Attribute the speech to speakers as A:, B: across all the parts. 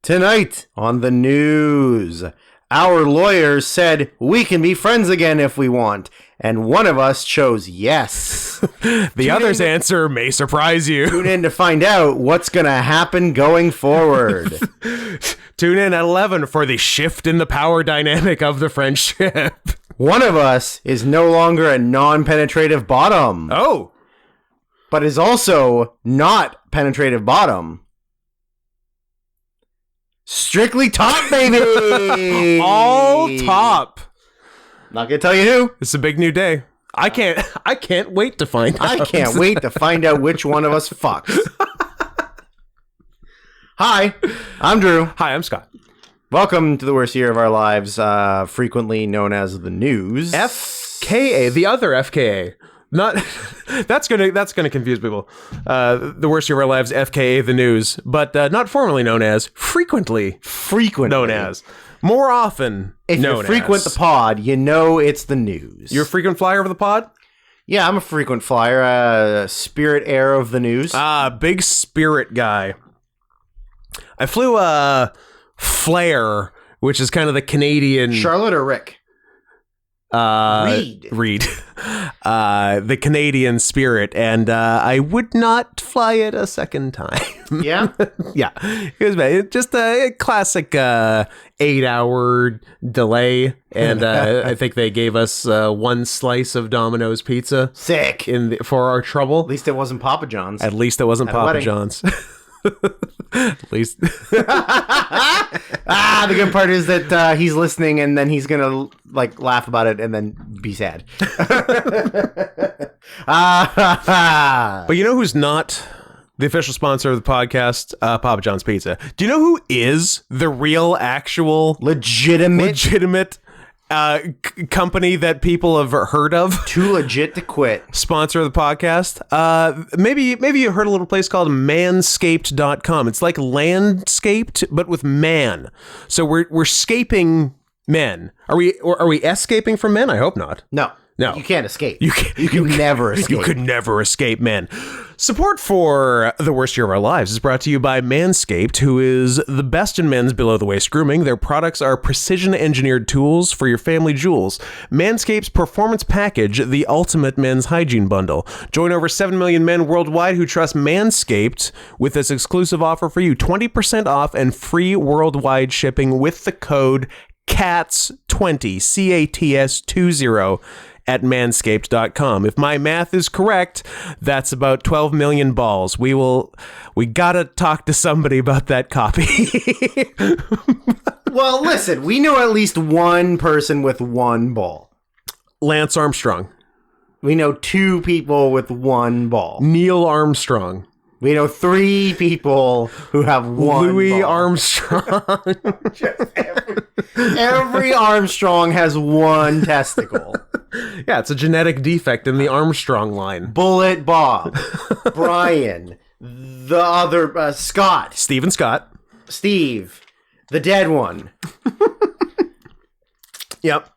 A: Tonight on the news, our lawyers said we can be friends again if we want, and one of us chose yes.
B: The other's answer may surprise you.
A: Tune in to find out what's going to happen going forward.
B: Tune in at 11 for the shift in the power dynamic of the friendship.
A: One of us is no longer a non-penetrative bottom.
B: Oh.
A: But is also not penetrative bottom. Strictly top, baby!
B: All top.
A: Not gonna tell you who.
B: It's a big new day. I can't wait to find out.
A: I can't wait to find out which one of us fucks. Hi, I'm Drew.
B: Hi, I'm Scott.
A: Welcome to the worst year of our lives, frequently known as the news.
B: FKA, the other FKA. Not that's gonna confuse people. The worst year of our lives, FKA, the news, but not formally known as, frequently known as, more often
A: if
B: known
A: you frequent
B: as.
A: the pod, you know it's the news.
B: You're a frequent flyer of the pod?
A: Yeah, I'm a frequent flyer, spirit air of the news.
B: Big spirit guy. I flew a Flare, which is kind of the Canadian
A: Charlotte or Rick?
B: Reed. The Canadian Spirit, and I would not fly it a second time.
A: Yeah?
B: Yeah. It was bad. Just a classic 8-hour delay, and I think they gave us one slice of Domino's pizza.
A: Sick.
B: For our trouble.
A: At least it wasn't Papa John's.
B: At least it wasn't Papa
A: wedding.
B: John's. At least.
A: The good part is that he's listening, and then he's gonna laugh about it and then be sad.
B: But you know who's not the official sponsor of the podcast? Papa John's Pizza. Do you know who is the real, actual, legitimate company that people have heard of?
A: Too legit to quit.
B: Sponsor of the podcast. Maybe you heard a little place called Manscaped.com. It's like landscaped, but with man. So we're scaping men. Are we escaping from men? I hope not.
A: No.
B: No.
A: You can't escape.
B: You can
A: never escape.
B: You could never escape, men. Support for The Worst Year of Our Lives is brought to you by Manscaped, who is the best in men's below-the-waist grooming. Their products are precision-engineered tools for your family jewels. Manscaped's Performance Package, the ultimate men's hygiene bundle. Join over 7 million men worldwide who trust Manscaped with this exclusive offer for you. 20% off and free worldwide shipping with the code CATS20, CATS20, at manscaped.com. If my math is correct, that's about 12 million balls. We gotta talk to somebody about that copy.
A: Well, listen, we know at least one person with one ball.
B: Lance Armstrong.
A: We know 2 people with one ball.
B: Neil Armstrong.
A: We know 3 people who have one
B: Louis
A: ball.
B: Armstrong.
A: Every Armstrong has one testicle.
B: Yeah, it's a genetic defect in the Armstrong line.
A: Bullet Bob, Brian, the other, Scott.
B: Stephen Scott.
A: Steve, the dead one.
B: Yep.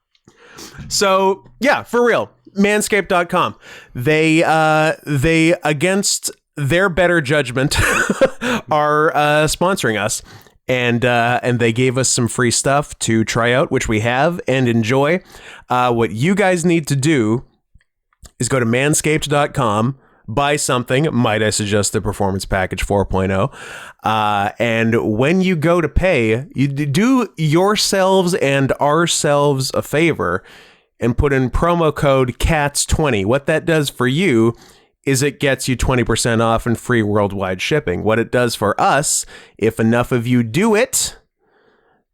B: So, yeah, for real. Manscaped.com. They against their better judgment are sponsoring us, and they gave us some free stuff to try out, which we have and enjoy. What you guys need to do is go to manscaped.com, buy something. Might I suggest the Performance Package 4.0? And when you go to pay, you do yourselves and ourselves a favor and put in promo code CATS20. What that does for you is it gets you 20% off and free worldwide shipping. What it does for us, if enough of you do it,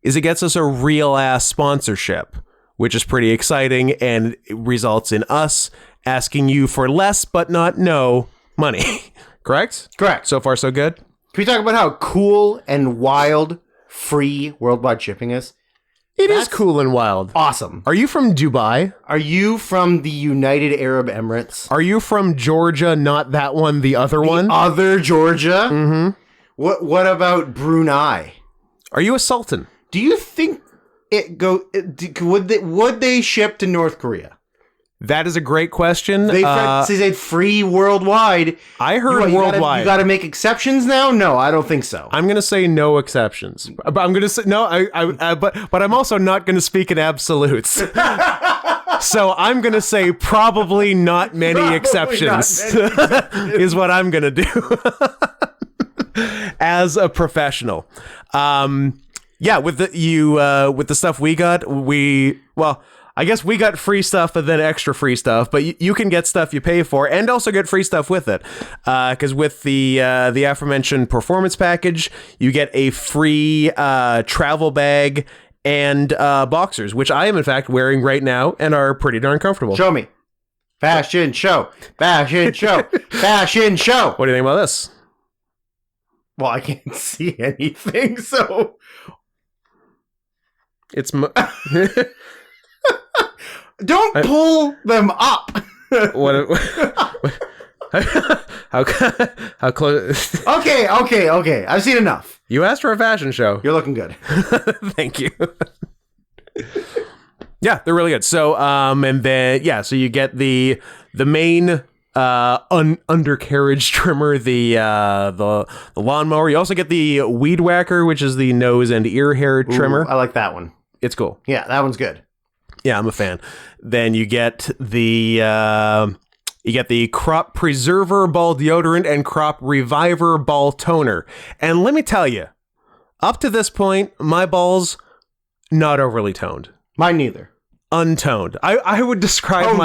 B: is it gets us a real-ass sponsorship, which is pretty exciting and it results in us asking you for less but not no money. Correct?
A: Correct.
B: So far, so good?
A: Can we talk about how cool and wild free worldwide shipping is?
B: It is cool and wild.
A: Awesome.
B: Are you from Dubai?
A: Are you from the United Arab Emirates?
B: Are you from Georgia, not that one, the other one?
A: Other Georgia?
B: Mm-hmm.
A: What about Brunei?
B: Are you a sultan?
A: Do you think would they ship to North Korea?
B: That is a great question.
A: They said free worldwide.
B: I heard worldwide.
A: You got to make exceptions now? No, I don't think so.
B: I'm going to say no exceptions. But I'm going to say no. But I'm also not going to speak in absolutes. So I'm going to say probably not many exceptions is what I'm going to do as a professional. Yeah, with the stuff we got, I guess we got free stuff and then extra free stuff, but you can get stuff you pay for and also get free stuff with it. Because with the aforementioned performance package, you get a free travel bag and boxers, which I am in fact wearing right now and are pretty darn comfortable.
A: Show me. Fashion show. Fashion show. Fashion show.
B: What do you think about this?
A: Well, I can't see anything, so...
B: It's...
A: Don't pull them up.
B: What? How close?
A: Okay. I've seen enough.
B: You asked for a fashion show.
A: You're looking good.
B: Thank you. Yeah, they're really good. So, and then so you get the main undercarriage trimmer, the lawnmower. You also get the weed whacker, which is the nose and ear hair trimmer.
A: Ooh, I like that one.
B: It's cool.
A: Yeah, that one's good.
B: Yeah, I'm a fan. Then you get the crop preserver ball deodorant and crop reviver ball toner. And let me tell you, up to this point, my balls not overly toned.
A: Mine neither.
B: Untoned. I would describe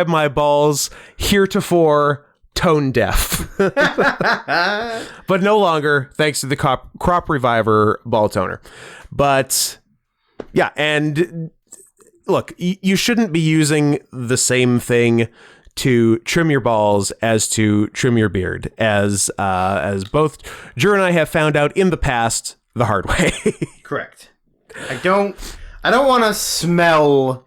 B: my balls heretofore tone deaf. But no longer, thanks to the crop reviver ball toner. But yeah, and look, you shouldn't be using the same thing to trim your balls as to trim your beard, as both Drew and I have found out in the past the hard way.
A: Correct. I don't want to smell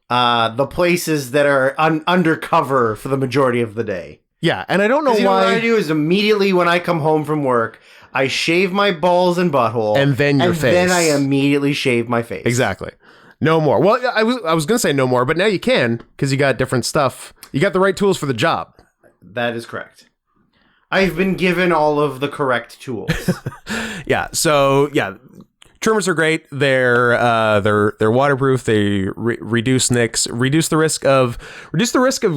A: the places that are undercover for the majority of the day.
B: Yeah, and I don't know why.
A: What I do is immediately when I come home from work, I shave my balls and butthole,
B: and then your face.
A: Then I immediately shave my face.
B: Exactly. No more. Well, I was going to say no more, but now you can because you got different stuff. You got the right tools for the job.
A: That is correct. I've been given all of the correct tools.
B: Yeah. So yeah, trimmers are great. They're waterproof. They reduce nicks, reduce the risk of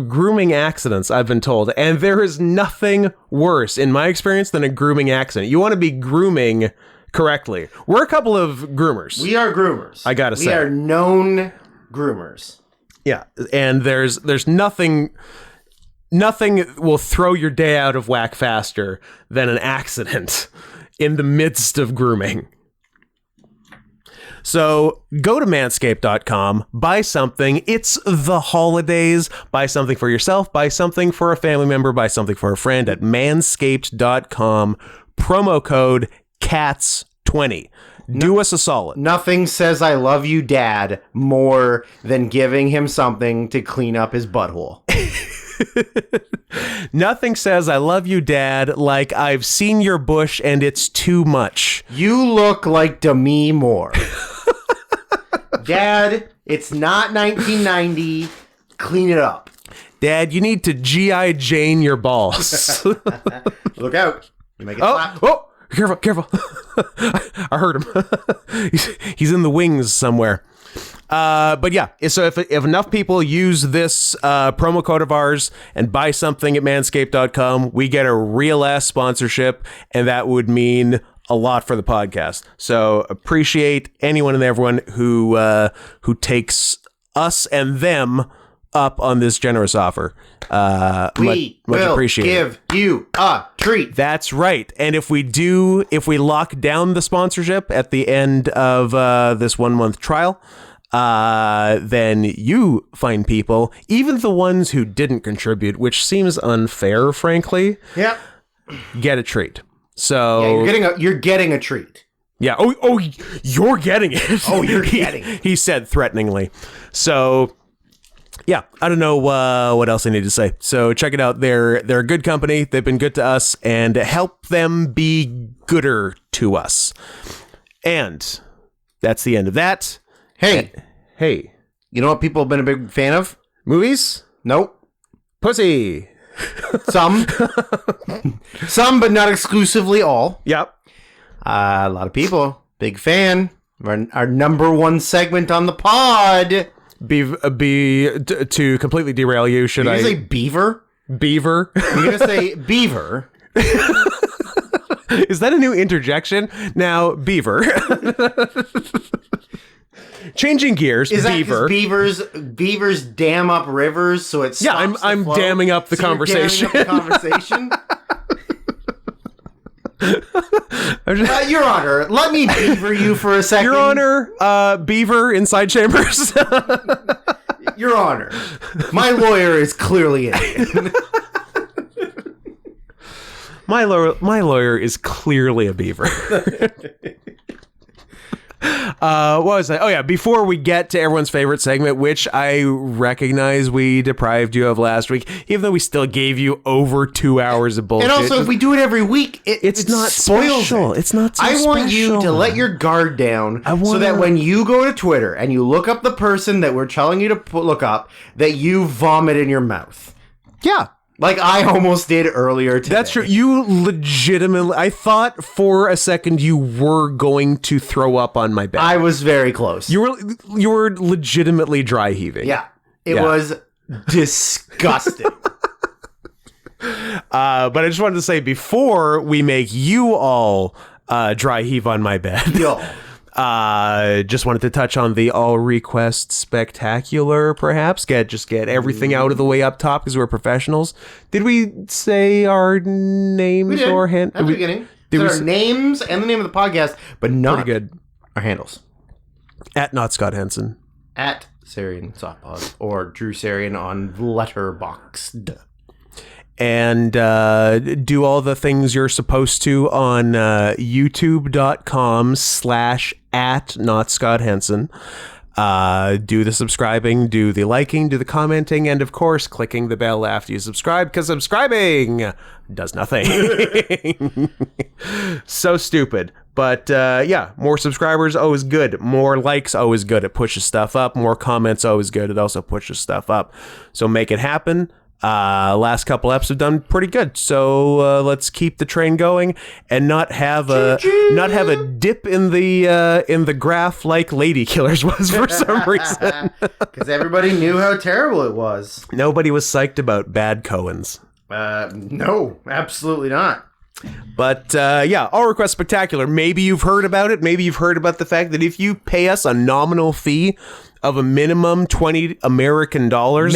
B: grooming accidents. I've been told, and there is nothing worse in my experience than a grooming accident. You want to be grooming correctly. We're a couple of groomers.
A: We are groomers.
B: I gotta say.
A: We are known groomers.
B: Yeah, and there's nothing will throw your day out of whack faster than an accident in the midst of grooming. So go to manscaped.com, buy something. It's the holidays. Buy something for yourself, buy something for a family member, buy something for a friend at manscaped.com. Promo code CATS20. Do us a solid.
A: Nothing says I love you, Dad, more than giving him something to clean up his butthole.
B: Nothing says I love you, Dad, like I've seen your bush and it's too much.
A: You look like Demi Moore. Dad, it's not 1990. Clean it up.
B: Dad, you need to G.I. Jane your balls.
A: Look out. You make it slap.
B: Oh, careful. I heard him. He's in the wings somewhere. But yeah, so if enough people use this promo code of ours and buy something at manscaped.com, we get a real ass sponsorship, and that would mean a lot for the podcast. So appreciate anyone and everyone who takes us and them up on this generous offer.
A: We
B: much
A: will
B: appreciated.
A: give you a treat.
B: That's right. And if we lock down the sponsorship at the end of this 1 month trial, then you find people, even the ones who didn't contribute, which seems unfair, frankly.
A: Yep.
B: Get a treat. So
A: yeah, you're getting a treat.
B: Yeah. Oh, you're getting it.
A: Oh, you're getting it.
B: He said threateningly. So yeah, I don't know what else I need to say. So check it out. They're a good company. They've been good to us, and help them be gooder to us. And that's the end of that.
A: Hey,
B: you
A: know what people have been a big fan of?
B: Movies?
A: Nope.
B: Pussy.
A: Some. Some, but not exclusively all.
B: Yep.
A: A lot of people. Big fan. Our number one segment on the pod.
B: To completely derail you, should
A: You're
B: I
A: gonna say beaver?
B: Beaver?
A: You're gonna say beaver.
B: Is that a new interjection? Now, beaver. Changing gears,
A: Is that
B: beaver.
A: Beavers dam up rivers, so it's
B: I'm damming up the conversation.
A: Your Honor, let me beaver you for a second.
B: Your Honor, beaver inside chambers.
A: Your Honor, my lawyer is clearly Indian.
B: My lawyer is clearly a beaver. What was I? Oh yeah, before we get to everyone's favorite segment, which I recognize we deprived you of last week, even though we still gave you over 2 hours of bullshit.
A: And also, if we do it every week, it
B: not
A: spoils
B: special.
A: it.
B: It's not so
A: I want you
B: special.
A: to let your guard down so that when you go to Twitter and you look up the person that we're telling you to look up, that you vomit in your mouth.
B: Yeah.
A: Like I almost did earlier today.
B: That's true. You legitimately... I thought for a second you were going to throw up on my bed.
A: I was very close.
B: You were legitimately dry heaving.
A: Yeah. It was disgusting.
B: But I just wanted to say, before we make you all dry heave on my bed...
A: Yo.
B: Just wanted to touch on the all request spectacular, perhaps. Get everything out of the way up top because we're professionals. Did we say our names or
A: at the beginning? Did our names and the name of the podcast, but not
B: pretty good.
A: Our handles.
B: At Not Scott Henson.
A: At Sarian Softpod or Drew Sarian on Letterboxd.
B: And do all the things you're supposed to on youtube.com/@NotScottHenson. Do the subscribing, do the liking, do the commenting, and of course, clicking the bell after you subscribe, because subscribing does nothing. So stupid. But yeah, more subscribers, always good. More likes, always good. It pushes stuff up. More comments, always good. It also pushes stuff up. So make it happen. Last couple eps have done pretty good, so let's keep the train going and not have a dip in the graph like Lady Killers was for some reason.
A: Because everybody knew how terrible it was.
B: Nobody was psyched about bad Coens.
A: No, absolutely not.
B: But yeah, all request spectacular. Maybe you've heard about it. Maybe you've heard about the fact that if you pay us a nominal fee of a minimum $20 American dollars.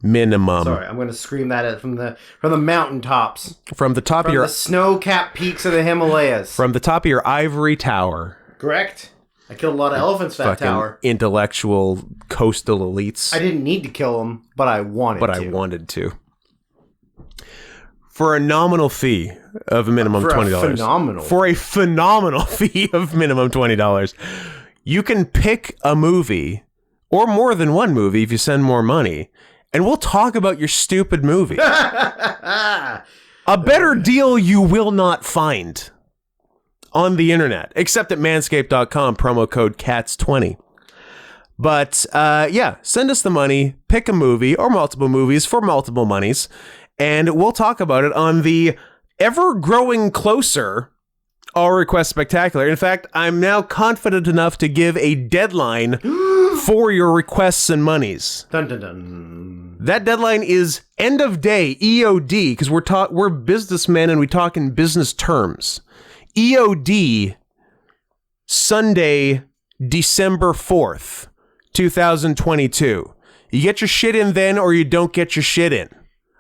B: Minimum.
A: Sorry, I'm going to scream that from the mountaintops.
B: From the top of your
A: snow-capped peaks of the Himalayas.
B: From the top of your ivory tower.
A: Correct. I killed a lot of elephants that tower.
B: Intellectual coastal elites.
A: I didn't need to kill them, but I wanted to.
B: For a nominal fee of a minimum $20. For a phenomenal fee of minimum $20. You can pick a movie, or more than one movie if you send more money, and we'll talk about your stupid movie. A better deal you will not find on the internet, except at manscaped.com, promo code CATS20. But yeah, send us the money, pick a movie or multiple movies for multiple monies, and we'll talk about it on the ever-growing closer All Request Spectacular. In fact, I'm now confident enough to give a deadline for your requests and monies.
A: Dun, dun, dun.
B: That deadline is end of day, EOD, because we're businessmen and we talk in business terms. EOD, Sunday, December 4th, 2022. You get your shit in then, or you don't get your shit in.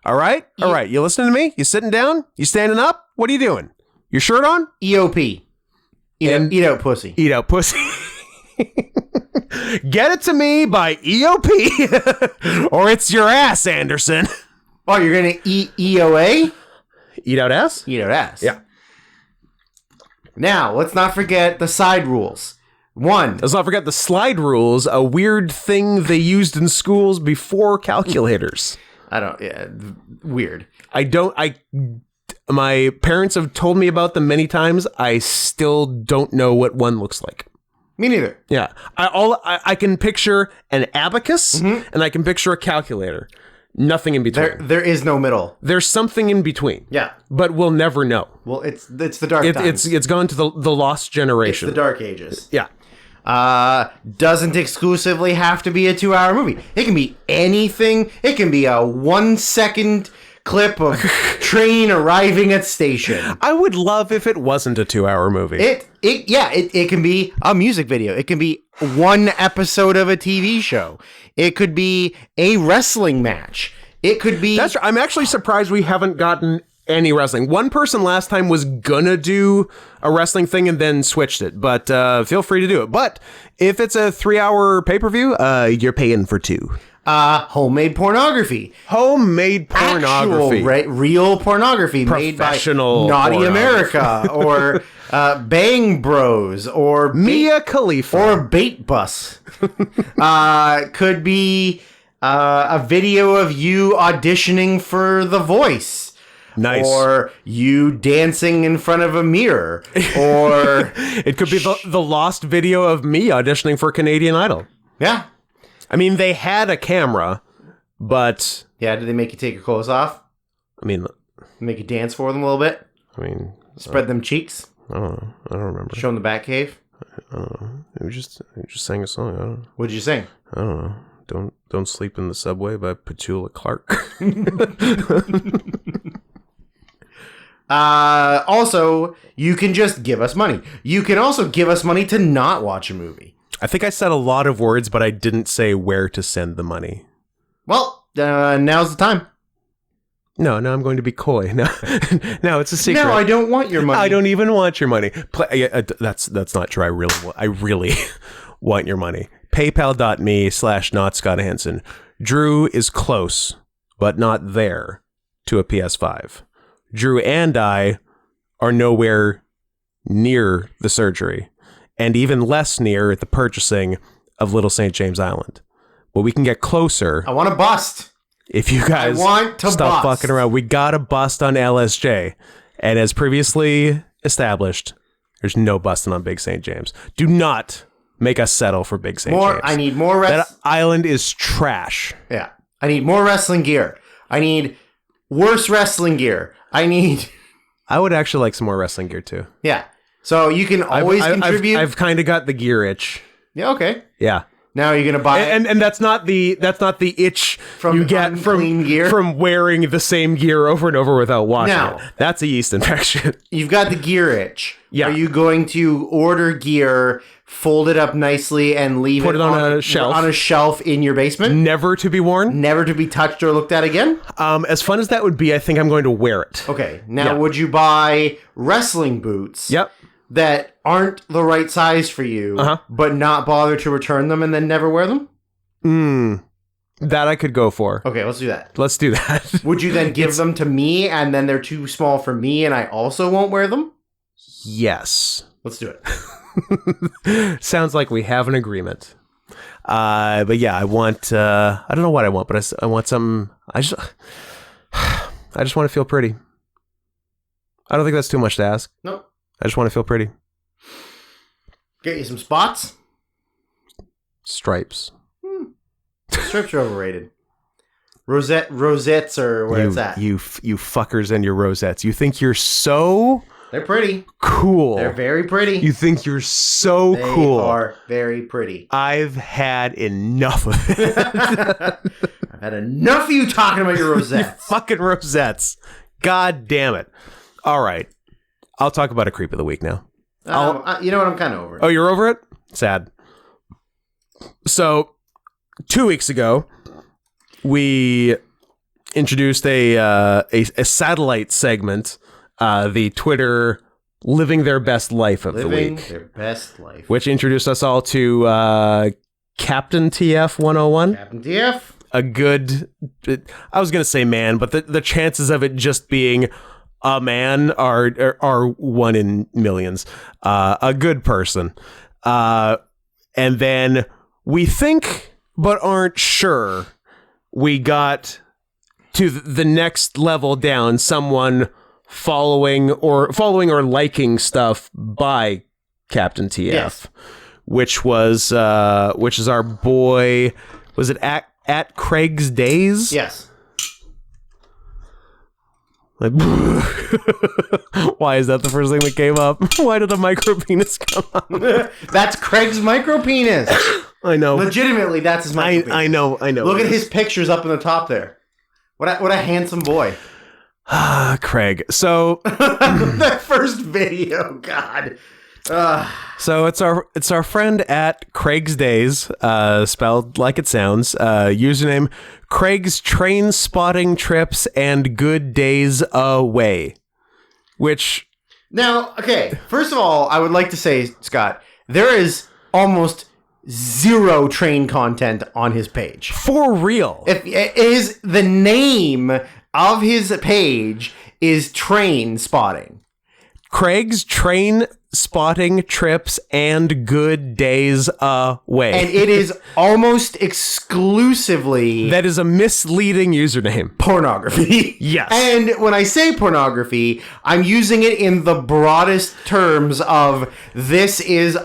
B: All right? All right. You listening to me? You sitting down? You standing up? What are you doing? Your shirt on?
A: EOP. Eat out pussy.
B: Eat out pussy. Get it to me by EOP, or it's your ass, Anderson.
A: Oh, you're going to eat EOA?
B: Eat out ass?
A: Eat out ass.
B: Yeah.
A: Now, let's not forget the side rules. 1.
B: Let's not forget the slide rules, a weird thing they used in schools before calculators.
A: Weird.
B: My parents have told me about them many times. I still don't know what one looks like.
A: Me neither.
B: Yeah. I can picture an abacus and I can picture a calculator. Nothing in between.
A: There is no middle.
B: There's something in between.
A: Yeah.
B: But we'll never know.
A: Well, it's the dark times.
B: It's gone to the lost generation.
A: It's the dark ages.
B: Yeah.
A: Doesn't exclusively have to be a 2-hour movie. It can be anything. It can be a 1-second clip of train arriving at station.
B: I would love if it wasn't a 2-hour movie.
A: It can be a music video. It can be one episode of a TV show. It could be a wrestling match. It could be...
B: I'm actually surprised we haven't gotten any wrestling. One person last time was gonna do a wrestling thing and then switched it, but feel free to do it. But if it's a 3-hour pay-per-view, you're paying for 2.
A: Homemade pornography.
B: Homemade pornography.
A: Actual, real pornography
B: Professional
A: made by Naughty
B: pornography.
A: America or Bang Bros or
B: Mia Khalifa
A: or Bait Bus. Could be a video of you auditioning for The Voice.
B: Nice.
A: Or you dancing in front of a mirror. Or
B: it could be the lost video of me auditioning for Canadian Idol.
A: Yeah.
B: I mean, they had a camera, but...
A: Yeah, did they make you take your clothes off?
B: I mean...
A: Make you dance for them a little bit?
B: I mean...
A: Spread them cheeks?
B: I don't know. I don't remember.
A: Show them the Batcave?
B: I don't know. We just sang a song. I don't know.
A: What did you sing?
B: I don't know. Don't Sleep in the Subway by Petula Clark.
A: Also, you can just give us money. You can also give us money to not watch a movie.
B: I think I said a lot of words, but I didn't say where to send the money.
A: Well, now's the time.
B: No, I'm going to be coy. No, it's a secret.
A: No, I don't want your money.
B: I don't even want your money. That's not true. I really want your money. PayPal.me/NotScottHanson. Drew is close, but not there, to a PS5. Drew and I are nowhere near the surgery, and even less near the purchasing of Little St. James Island. But we can get closer.
A: I want to bust.
B: If you guys stop fucking around. We got a bust on LSJ. And as previously established, there's no busting on Big St. James. Do not make us settle for Big St. James.
A: I need more
B: That island is trash.
A: Yeah. I need more wrestling gear. I need worse wrestling gear.
B: I would actually like some more wrestling gear too.
A: Yeah. So you can always contribute.
B: I've kind of got the gear itch.
A: Yeah, okay.
B: Yeah.
A: Now you're gonna buy
B: and that's not the itch
A: from
B: you get from wearing the same gear over and over without washing it. That's a yeast infection.
A: You've got the gear itch.
B: Yeah.
A: Are you going to order gear, fold it up nicely, and put it on a shelf in your basement?
B: Never to be worn?
A: Never to be touched or looked at again?
B: As fun as that would be, I think I'm going to wear it.
A: Okay. Now, would you buy wrestling boots?
B: Yep.
A: That aren't the right size for you, but not bother to return them and then never wear them?
B: That I could go for.
A: Okay, let's do that.
B: Let's do that.
A: Would you then give them to me and then they're too small for me and I also won't wear them?
B: Yes.
A: Let's do it.
B: Sounds like we have an agreement. But yeah, I want, I don't know what I want, but I want something, I just want to feel pretty. I don't think that's too much to ask.
A: Nope.
B: I just want to feel pretty.
A: Get you some spots?
B: Stripes.
A: Stripes are overrated. Rosettes are where it's at.
B: You fuckers and your rosettes. You think you're so...
A: They're pretty.
B: Cool.
A: They're very pretty.
B: You think you're so cool.
A: They are very pretty.
B: I've had enough of it.
A: I've had enough of you talking about your rosettes.
B: Fucking rosettes. God damn it. All right. I'll talk about a creep of the week now.
A: You know what? I'm kind of over it.
B: Oh, you're over it? Sad. So, 2 weeks ago, we introduced a satellite segment, the Twitter Living Their Best Life of the Week.
A: Living Their Best Life.
B: Which introduced us all to Captain TF 101.
A: Captain TF.
B: A good... I was going to say man, but the chances of it just being... a man are one in millions. A good person. And then we think, but aren't sure, we got to the next level down, someone following or liking stuff by Captain TF.
A: Yes.
B: which is our boy. Was it at Craig's Days?
A: Yes.
B: Like, why is that the first thing that came up? Why did a micro penis come up?
A: That's Craig's micro penis.
B: I know.
A: Legitimately, that's his micro penis.
B: I know.
A: Look at his pictures up in the top there. What a handsome boy.
B: Craig. So
A: that first video, God.
B: So it's our friend at Craig's Days, spelled like it sounds. Username Craig's Train Spotting Trips and Good Days Away. Which
A: now, okay. First of all, I would like to say, Scott, there is almost zero train content on his page.
B: For real.
A: If it is the name of his page is Train Spotting.
B: Craig's Train Spotting Trips and Good Days Away.
A: And it is almost exclusively
B: that is a misleading username.
A: Pornography.
B: Yes.
A: And when I say pornography, I'm using it in the broadest terms of this is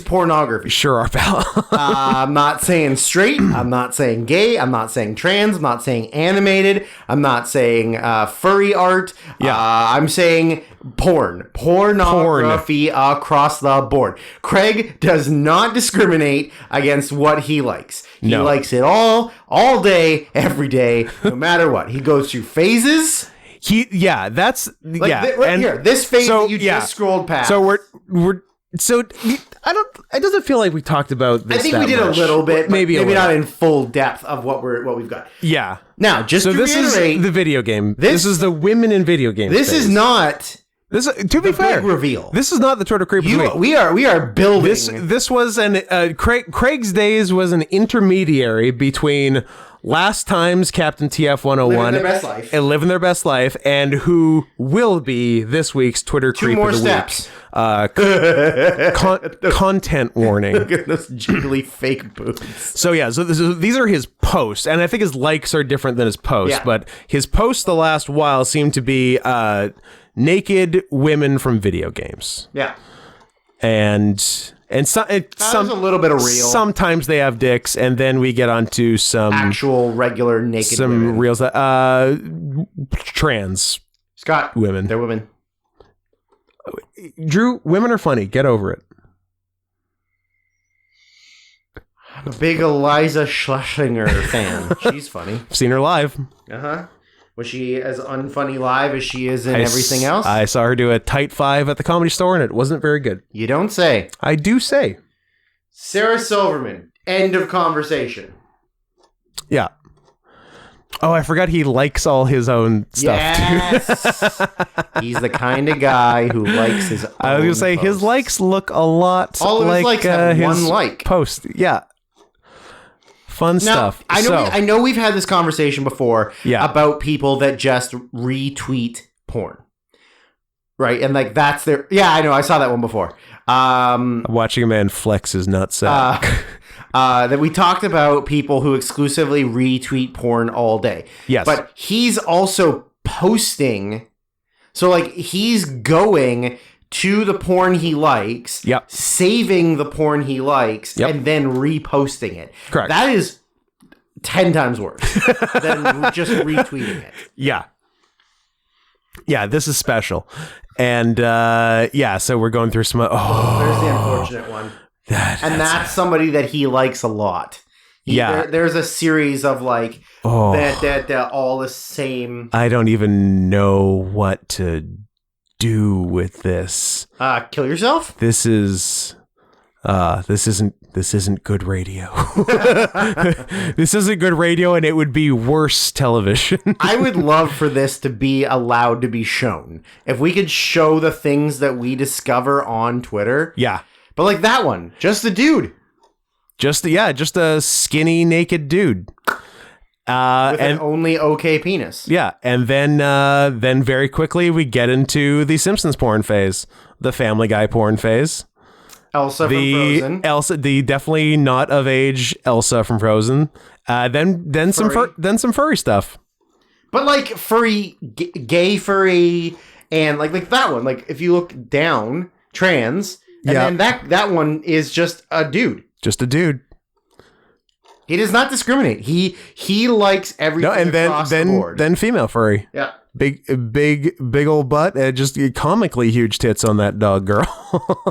A: pornography.
B: Sure are, pal.
A: I'm not saying straight. I'm not saying gay. I'm not saying trans. I'm not saying animated. I'm not saying furry art.
B: Yeah.
A: I'm saying pornography across the board. Craig does not discriminate against what he likes. He likes it all day, every day, no matter what. He goes through phases.
B: That's
A: Like here, this phase that you just scrolled past.
B: So it doesn't feel like we talked about this.
A: I think we did
B: much.
A: A little bit, maybe not in full depth of what we've got.
B: Yeah.
A: Now, just to
B: this
A: reiterate,
B: is the video game. This is the women in video games.
A: This
B: phase.
A: is not.
B: This, to be fair,
A: big reveal.
B: This is not the Twitter creep.
A: We are building.
B: This was Craig's Days was an intermediary between last time's Captain TF 101 living their best life and who will be this week's Twitter creep of the week. Content warning.
A: Look at those jiggly fake boobs.
B: So these are his posts, and I think his likes are different than his posts.
A: Yeah.
B: But his posts the last while seem to be naked women from video games.
A: Yeah.
B: And some
A: a little bit of real.
B: Sometimes they have dicks, and then we get onto some
A: actual regular naked women.
B: reels. Trans
A: Scott
B: women.
A: They're women.
B: Drew, women are funny. Get over it.
A: I'm a big Eliza Schlesinger fan. She's funny.
B: I've seen her live.
A: Uh-huh. Was she as unfunny live as she is in everything else?
B: I saw her do a tight 5 at the Comedy Store, and it wasn't very good.
A: You don't say.
B: I do say.
A: Sarah Silverman. End of conversation.
B: Yeah. Oh, I forgot he likes all his own stuff,
A: too. He's the kind of guy who likes his own
B: I was going to say,
A: posts.
B: his likes look a lot
A: all of
B: like
A: his likes have
B: his
A: one like.
B: post. Yeah. Fun stuff.
A: I know we've had this conversation before about people that just retweet porn. Right? And like that's their I know, I saw that one before.
B: Watching a man flex his nutsack.
A: That we talked about people who exclusively retweet porn all day.
B: Yes.
A: But he's also posting, so like he's going to the porn he likes, saving the porn he likes, and then reposting it.
B: Correct.
A: That is 10 times worse than just retweeting it.
B: Yeah. Yeah, this is special. And so we're going through some...
A: There's the unfortunate one. That's somebody that he likes a lot. There's a series of like that all the same.
B: I don't even know what to do with this.
A: Kill yourself?
B: This isn't good radio. This isn't good radio, and it would be worse television.
A: I would love for this to be allowed to be shown. If we could show the things that we discover on Twitter.
B: Yeah.
A: But like that one, just the dude.
B: Just a skinny naked dude.
A: With an only okay penis.
B: Yeah, and then very quickly we get into the Simpsons porn phase, the Family Guy porn phase.
A: Elsa from Frozen.
B: The definitely not of age Elsa from Frozen. Then some furry stuff.
A: But like furry, gay furry, and like that one. Like if you look down, trans, And then that one is just a dude.
B: Just a dude.
A: He does not discriminate. He likes everything across the board.
B: Then female furry.
A: Yeah.
B: Big old butt. Just comically huge tits on that dog girl.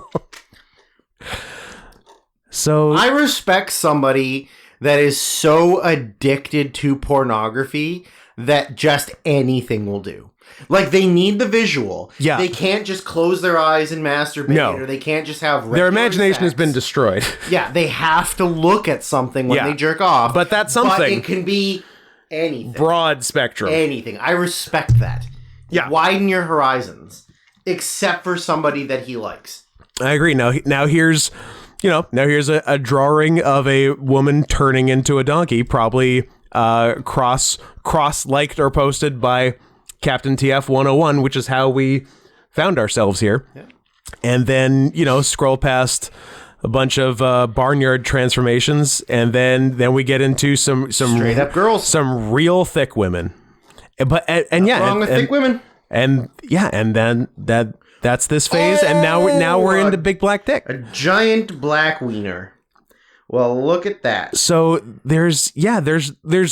B: So
A: I respect somebody that is so addicted to pornography that just anything will do. Like, they need the visual.
B: Yeah.
A: They can't just close their eyes and masturbate, or they can't just have
B: their imagination
A: sex.
B: has been destroyed.
A: Yeah, they have to look at something when they jerk off.
B: But that's something.
A: But it can be anything.
B: Broad spectrum.
A: Anything. I respect that.
B: Yeah.
A: Widen your horizons. Except for somebody that he likes.
B: I agree. Now here's a drawing of a woman turning into a donkey, probably cross-liked or posted by Captain TF 101, which is how we found ourselves here. Yeah. And then, scroll past a bunch of barnyard transformations, and then we get into some
A: straight up girls,
B: some real thick women. But
A: wrong with thick women.
B: And then that's this phase, and now we're into big black dick.
A: A giant black wiener. Well, look at that.
B: So there's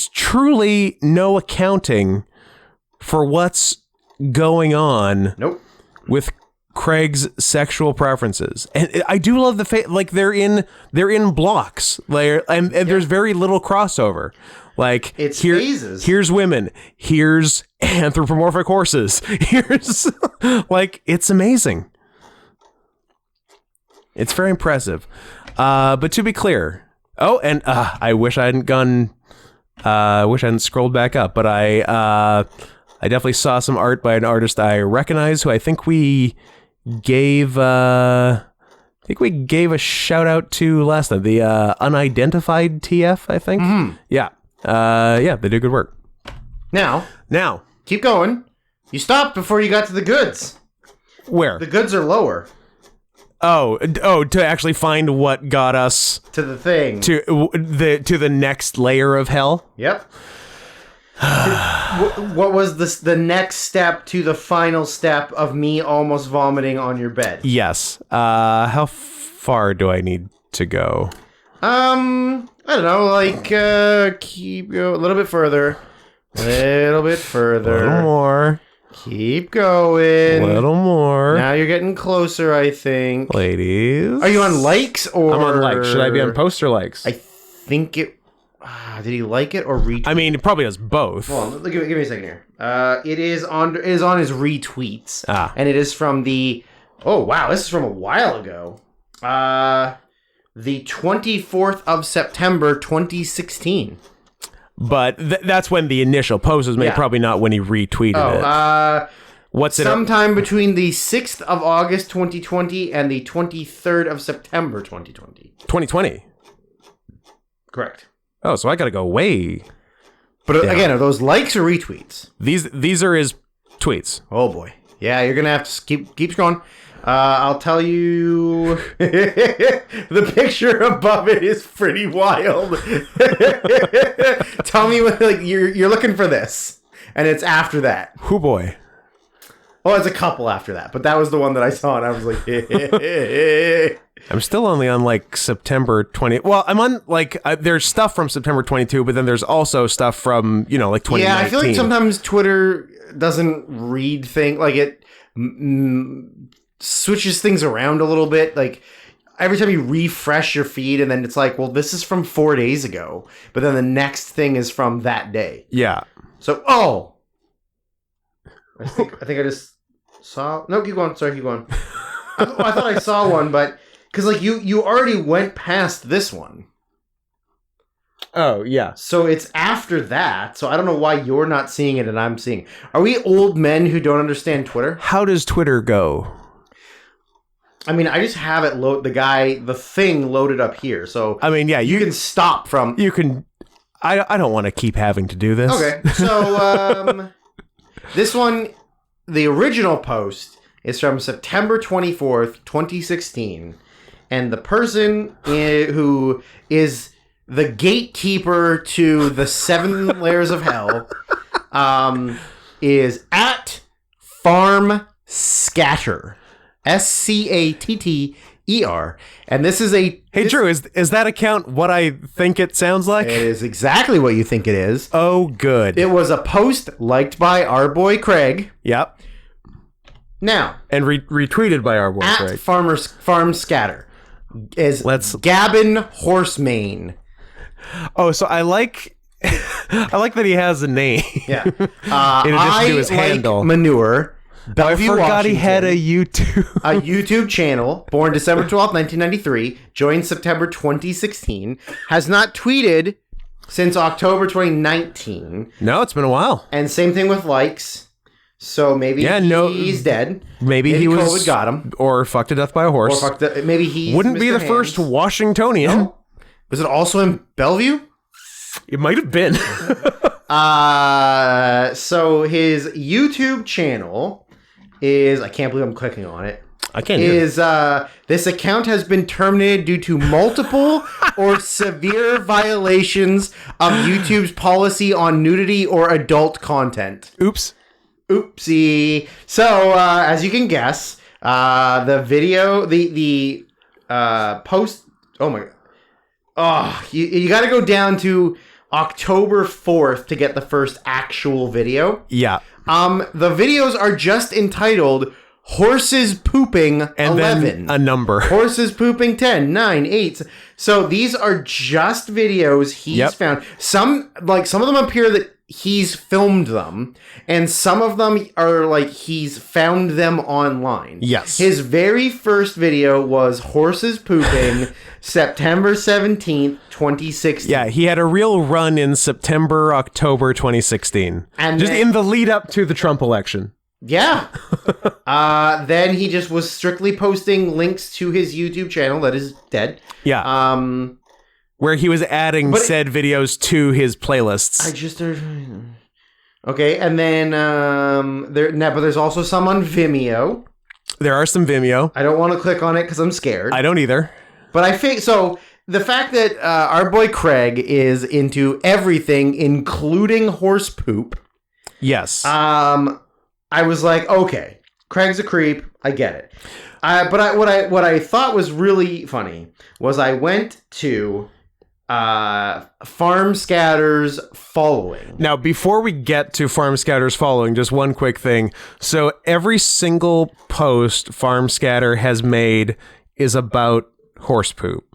B: truly no accounting for what's going on with Craig's sexual preferences. And I do love the like they're in blocks. And there's very little crossover. Like,
A: it's phases.
B: Here's women. Here's anthropomorphic horses. Here's like, it's amazing. It's very impressive. But to be clear, I wish I hadn't scrolled back up, but I definitely saw some art by an artist I recognize, who I think we gave a shout out to last time, the unidentified TF, I think. Mm-hmm. Yeah. They do good work.
A: Now, keep going. You stopped before you got to the goods.
B: Where?
A: The goods are lower.
B: Oh, to actually find what got us
A: to the thing,
B: to the next layer of hell.
A: Yep. What was the next step to the final step of me almost vomiting on your bed?
B: Yes. How far do I need to go?
A: I don't know, like, keep going a little bit further. A little more. Keep going.
B: A little more.
A: Now you're getting closer, I think.
B: Ladies.
A: Are you on likes or...
B: I'm on likes. Should I be on poster likes?
A: I think it... did he like it or retweet?
B: I mean, it probably does both.
A: Hold on, give me a second here. It is on his retweets. And it is from the... Oh, wow, this is from a while ago. The 24th of September, 2016.
B: But that's when the initial post was made, probably not when he retweeted it. What's it?
A: Sometime between the 6th of August, 2020 and the 23rd of September, 2020.
B: 2020?
A: Correct.
B: Oh, so I gotta go way...
A: But again, are those likes or retweets?
B: These are his tweets.
A: Oh, boy. Yeah, you're gonna have to keep scrolling. I'll tell you, the picture above it is pretty wild. Tell me what, like, you're looking for this, and it's after that.
B: Oh boy.
A: Oh, it's a couple after that, but that was the one that I saw, and I was like,
B: I'm still only on like September 20. Well, I'm on like there's stuff from September 22, but then there's also stuff from like 2019.
A: Yeah, I feel like sometimes Twitter doesn't read things, like it switches things around a little bit. Like every time you refresh your feed, and then it's like, well, this is from 4 days ago, but then the next thing is from that day.
B: Yeah.
A: So, I think I just saw. No, keep going. Sorry, keep going. I thought I saw one, but because like you already went past this one.
B: Oh yeah.
A: So it's after that. So I don't know why you're not seeing it and I'm seeing. Are we old men who don't understand Twitter?
B: How does Twitter go?
A: I mean, I just have it the thing loaded up here. So
B: I mean, yeah,
A: you can stop from.
B: You can. I don't want to keep having to do this.
A: Okay, so this one, the original post is from September 24th, 2016, and the person who is the gatekeeper to the 7 layers of hell is at Farm Scatter. SCATTER. And this is
B: Hey, Drew, is that account what I think it sounds like?
A: It is exactly what you think it is.
B: Oh, good.
A: It was a post liked by our boy Craig.
B: Yep.
A: Now.
B: And retweeted by our boy Craig.
A: Farm Scatter. Gavin Horsemane.
B: Oh, so I like that he has a name.
A: Yeah.
B: In addition to his handle.
A: Manure. Bellevue,
B: I forgot
A: Washington,
B: he had a
A: YouTube channel, born December 12th, 1993, joined September 2016, has not tweeted since October 2019.
B: No, it's been a while.
A: And same thing with likes. So maybe he's dead.
B: Maybe he was
A: COVID got him.
B: Or fucked to death by a horse.
A: Maybe he
B: wouldn't Mr. be the first Washingtonian. No.
A: Was it also in Bellevue?
B: It might have been.
A: So his YouTube channel is, I can't believe I'm clicking on it.
B: I can't.
A: This account has been terminated due to multiple or severe violations of YouTube's policy on nudity or adult content. Oopsie. So as you can guess, the video, the post. Oh my god. Oh, you got to go down to October 4th to get the first actual video.
B: Yeah.
A: The videos are just entitled Horses Pooping
B: and
A: 11.
B: Then a number.
A: Horses Pooping 10, 9, 8. So these are just videos he's found. Some of them appear that he's filmed them, and some of them are like he's found them online.
B: Yes.
A: His very first video was Horses Pooping September 17th, 2016.
B: Yeah, he had a real run in September, October 2016. And just in the lead up to the Trump election.
A: Yeah. Then he just was strictly posting links to his YouTube channel that is dead.
B: Yeah. Where he was adding said videos to his playlists.
A: Okay, and then but there's also some on Vimeo.
B: There are some Vimeo.
A: I don't want to click on it because I'm scared.
B: I don't either.
A: But I think so. The fact that our boy Craig is into everything, including horse poop.
B: Yes.
A: I was like, okay, Craig's a creep. I get it. But what I thought was really funny was I went to Farm Scatter's following.
B: Now, before we get to Farm Scatter's following, just one quick thing. So every single post Farm Scatter has made is about horse poop.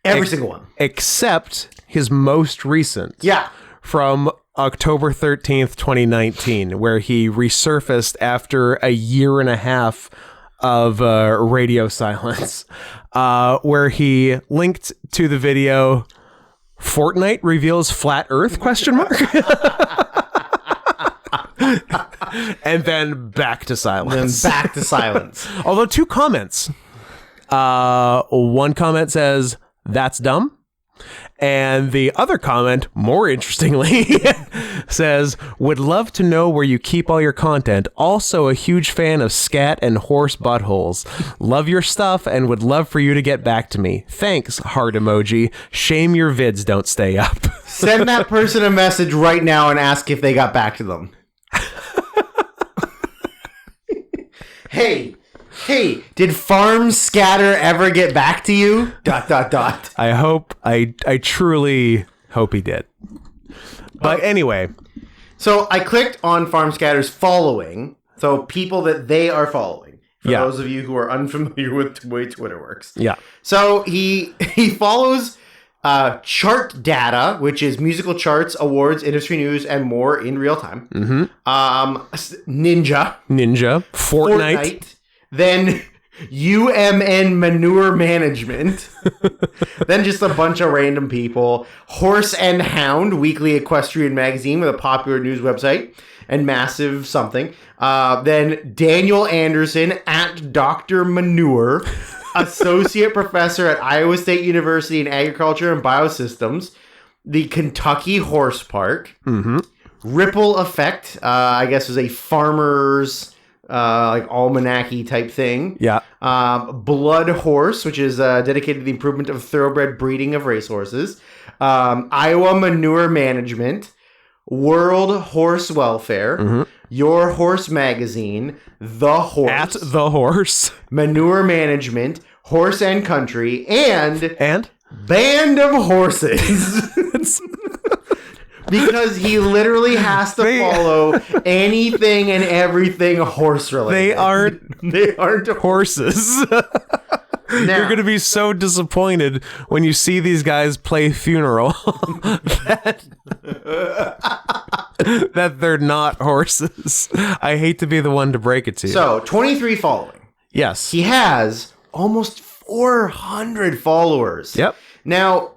A: Every single one.
B: Except his most recent.
A: Yeah.
B: From October 13th, 2019, where he resurfaced after a year and a half of radio silence, where he linked to the video, Fortnite reveals flat Earth, ? And then back to silence. Although 2 comments. One comment says, that's dumb. And the other comment, more interestingly, says, would love to know where you keep all your content. Also a huge fan of scat and horse buttholes. Love your stuff and would love for you to get back to me. Thanks, heart emoji. Shame your vids don't stay up.
A: Send that person a message right now and ask if they got back to them. Hey, did Farm Scatter ever get back to you? ...
B: I truly hope he did. But anyway.
A: So I clicked on Farm Scatter's following. So people that they are following. For those of you who are unfamiliar with the way Twitter works.
B: Yeah.
A: So he follows chart data, which is musical charts, awards, industry news, and more in real time.
B: Mm-hmm.
A: Ninja.
B: Fortnite.
A: Then UMN Manure Management. Then just a bunch of random people. Horse and Hound, weekly equestrian magazine with a popular news website and massive something. Then Daniel Anderson at Dr. Manure, associate professor at Iowa State University in Agriculture and Biosystems. The Kentucky Horse Park.
B: Mm-hmm.
A: Ripple Effect, I guess was a farmer's like almanac-y type thing.
B: Yeah.
A: Blood Horse, which is dedicated to the improvement of thoroughbred breeding of racehorses. Iowa Manure Management. World Horse Welfare.
B: Mm-hmm.
A: Your Horse Magazine. The Horse.
B: At The Horse.
A: Manure Management. Horse and Country, and Band of Horses. Because he literally has to follow anything and everything horse related. They aren't
B: horses. Now, you're going to be so disappointed when you see these guys play Funeral that they're not horses. I hate to be the one to break it to you.
A: So, 23 following.
B: Yes.
A: He has almost 400 followers.
B: Yep.
A: Now,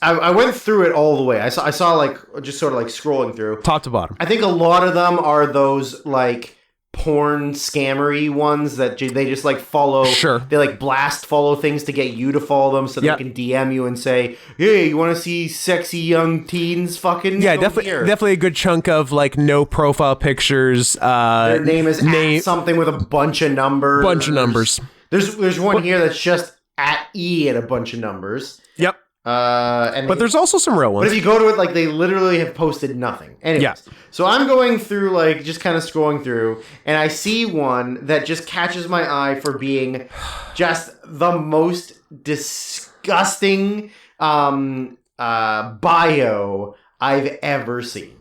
A: I went through it all the way. I saw like, just sort of like scrolling through.
B: Top to bottom.
A: I think a lot of them are those like porn scammery ones that they just like follow.
B: Sure.
A: They like blast follow things to get you to follow them so they can DM you and say, hey, you want to see sexy young teens fucking?
B: Yeah, definitely a good chunk of like no profile pictures.
A: Their name is at something with a bunch of numbers. There's one here that's just at E and a bunch of numbers.
B: Yep. But there's also some real ones.
A: But if you go to it, like they literally have posted nothing. Anyways, so I'm going through, like, just kind of scrolling through, and I see one that just catches my eye for being just the most disgusting bio I've ever seen.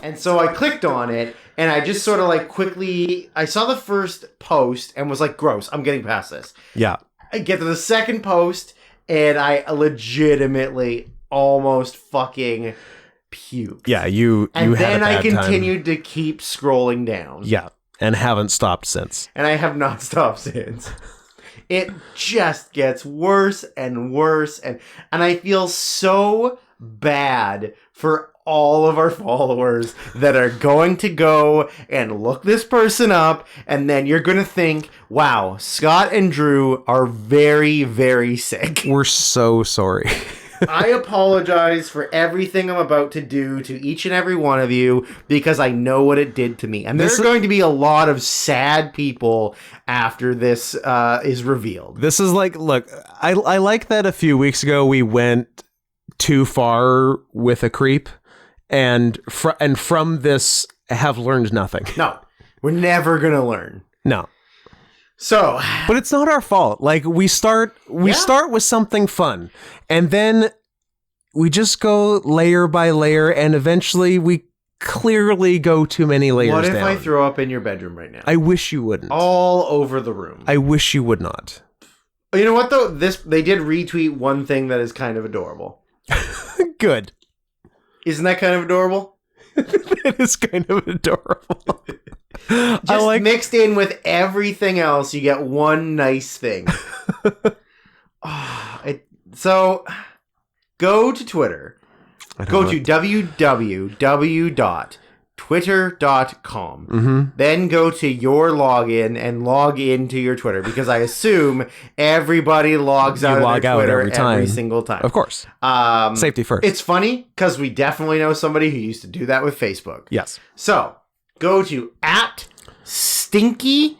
A: And so I clicked on it, and I just sort of like quickly, I saw the first post and was like, gross, I'm getting past this.
B: Yeah.
A: I get to the second post, and I legitimately almost fucking puked.
B: Yeah, you
A: and
B: had a bad
A: I continued to keep scrolling down.
B: Yeah, and haven't stopped since.
A: And I have not stopped since. It just gets worse and worse, and I feel so bad for all of our followers that are going to go and look this person up, and then you're going to think, wow, Scott and Drew are very, very sick.
B: We're so sorry.
A: I apologize for everything I'm about to do to each and every one of you because I know what it did to me. And there's going to be a lot of sad people after this is revealed.
B: This is like, look, I like that a few weeks ago we went too far with a creep. And from this, have learned nothing.
A: No, we're never gonna learn.
B: No.
A: So,
B: but it's not our fault. Like we start with something fun, and then we just go layer by layer, and eventually we clearly go too many layers down.
A: What if I throw up in your bedroom right now?
B: I wish you wouldn't.
A: All over the room.
B: I wish you would not.
A: You know what though? They did retweet one thing that is kind of adorable.
B: Good.
A: Isn't that kind of adorable?
B: It is kind of adorable.
A: Just mixed in with everything else, you get one nice thing. So, go to Twitter. Go to www.twitter.com.
B: Mm-hmm.
A: Then go to your login and log into your Twitter, because I assume everybody logs out of their Twitter every single time.
B: Of course. Safety first.
A: It's funny because we definitely know somebody who used to do that with Facebook.
B: Yes.
A: So go to @stinky_KAY.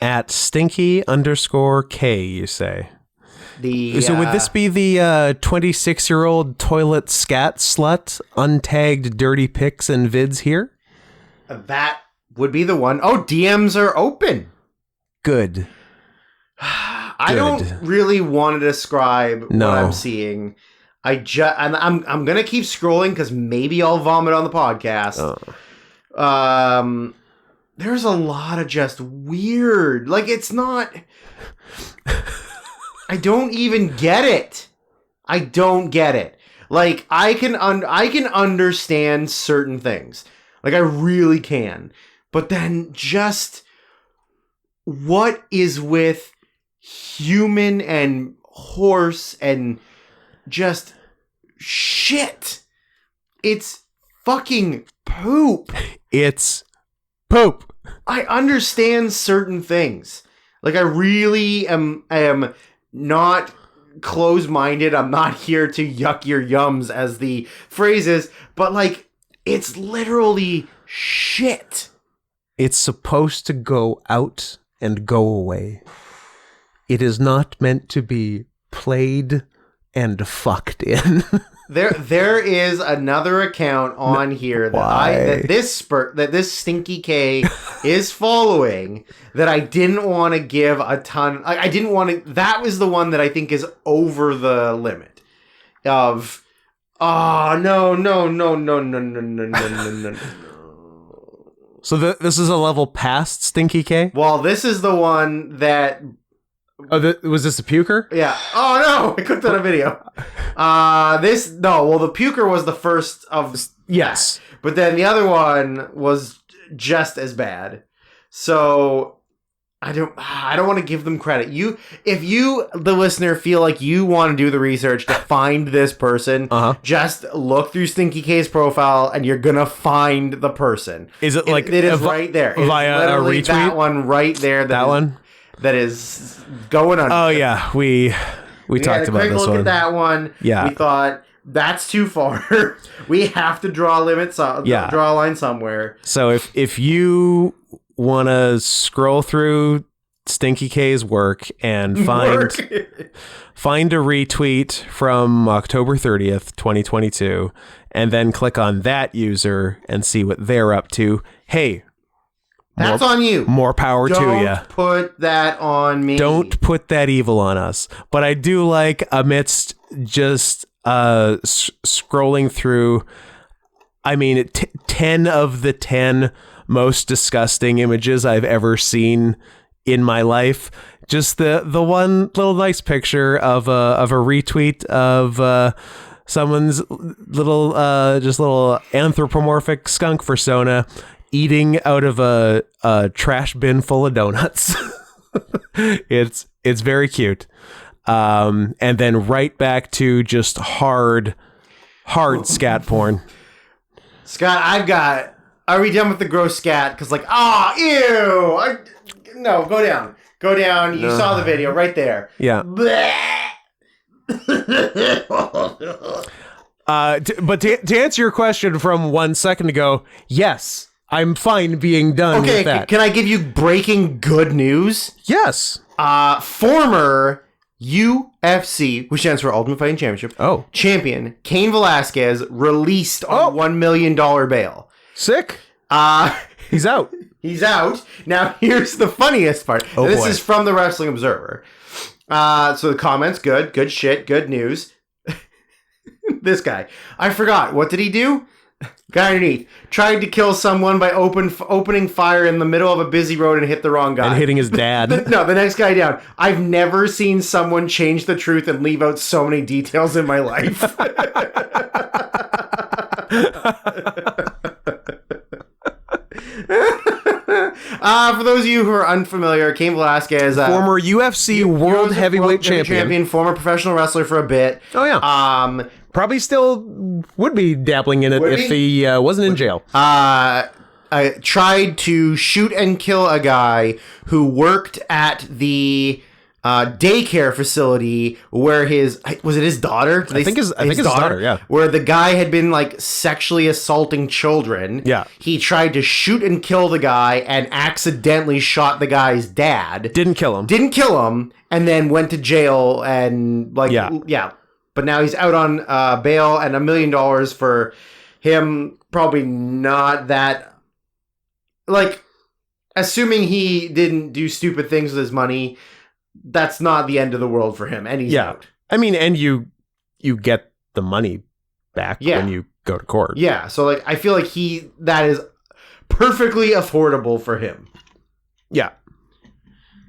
B: @stinky_K, you say. So would this be the 26-year-old toilet scat slut, untagged dirty pics and vids here?
A: That would be the one. Oh, DMs are open.
B: Good.
A: I don't really want to describe what I'm seeing. I'm gonna keep scrolling because maybe I'll vomit on the podcast. There's a lot of just weird. Like, it's not. I don't even get it. I don't get it. Like, I can understand certain things. Like, I really can. But then just what is with human and horse and just shit? It's fucking poop.
B: It's poop.
A: I understand certain things. Like, I really am not close-minded. I'm not here to yuck your yums, as the phrase is, but like, it's literally shit.
B: It's supposed to go out and go away. It is not meant to be played and fucked in.
A: There is another account on here that this Stinky K is following that I didn't want to give a ton. I didn't want to. That was the one that I think is over the limit of. Oh no.
B: So this is a level past Stinky K?
A: Well, this is the one that.
B: Oh, was this a puker?
A: Yeah. Oh no, I clicked on a video. The puker was the first of.
B: Yes.
A: But then the other one was just as bad. So I don't want to give them credit. If you, the listener, feel like you want to do the research to find this person, just look through Stinky K's profile and you're gonna find the person.
B: Is it like
A: it is right there?
B: Via a retweet?
A: That one right there. That one that is going on.
B: Oh yeah, we talked about this one.
A: Look at that one.
B: Yeah,
A: we thought that's too far. We have to draw a limit. Draw a line somewhere.
B: So if you want to scroll through Stinky K's work and find a retweet from October 30th, 2022, and then click on that user and see what they're up to. Hey,
A: that's on you.
B: More power to you.
A: Don't put that on me.
B: Don't put that evil on us. But I do like, amidst just scrolling through, I mean, 10 of the 10 most disgusting images I've ever seen in my life. Just the one little nice picture of a retweet of someone's little anthropomorphic skunk persona eating out of a trash bin full of donuts. It's very cute. And then right back to just hard scat porn.
A: Scott, are we done with the gross scat? Because ew. No, go down. Go down. You saw the video right there.
B: Yeah. But to answer your question from 1 second ago, yes, I'm fine being done with that.
A: Can I give you breaking good news?
B: Yes.
A: Former UFC, which stands for Ultimate Fighting Championship, champion Cain Velasquez released on $1 million bail.
B: Sick. He's out.
A: He's out. Now, here's the funniest part. This is from the Wrestling Observer. So the comments, good shit, good news. This guy. I forgot. What did he do? Guy underneath. Tried to kill someone by opening fire in the middle of a busy road and hit the wrong guy.
B: And hitting his dad.
A: The next guy down. I've never seen someone change the truth and leave out so many details in my life. For those of you who are unfamiliar, Cain Velasquez,
B: former UFC World Heavyweight Champion,
A: former professional wrestler for a bit.
B: Oh yeah. Probably still would be dabbling in it if he wasn't in jail.
A: I tried to shoot and kill a guy who worked at the daycare facility where his daughter?
B: I think his daughter, yeah.
A: Where the guy had been sexually assaulting children.
B: Yeah.
A: He tried to shoot and kill the guy and accidentally shot the guy's dad.
B: Didn't kill him,
A: and then went to jail and yeah. But now he's out on bail and $1 million for him. Probably not that. Assuming he didn't do stupid things with his money, that's not the end of the world for him. And he's out.
B: I mean, and you get the money back when you go to court.
A: Yeah. So I feel like that is perfectly affordable for him.
B: Yeah.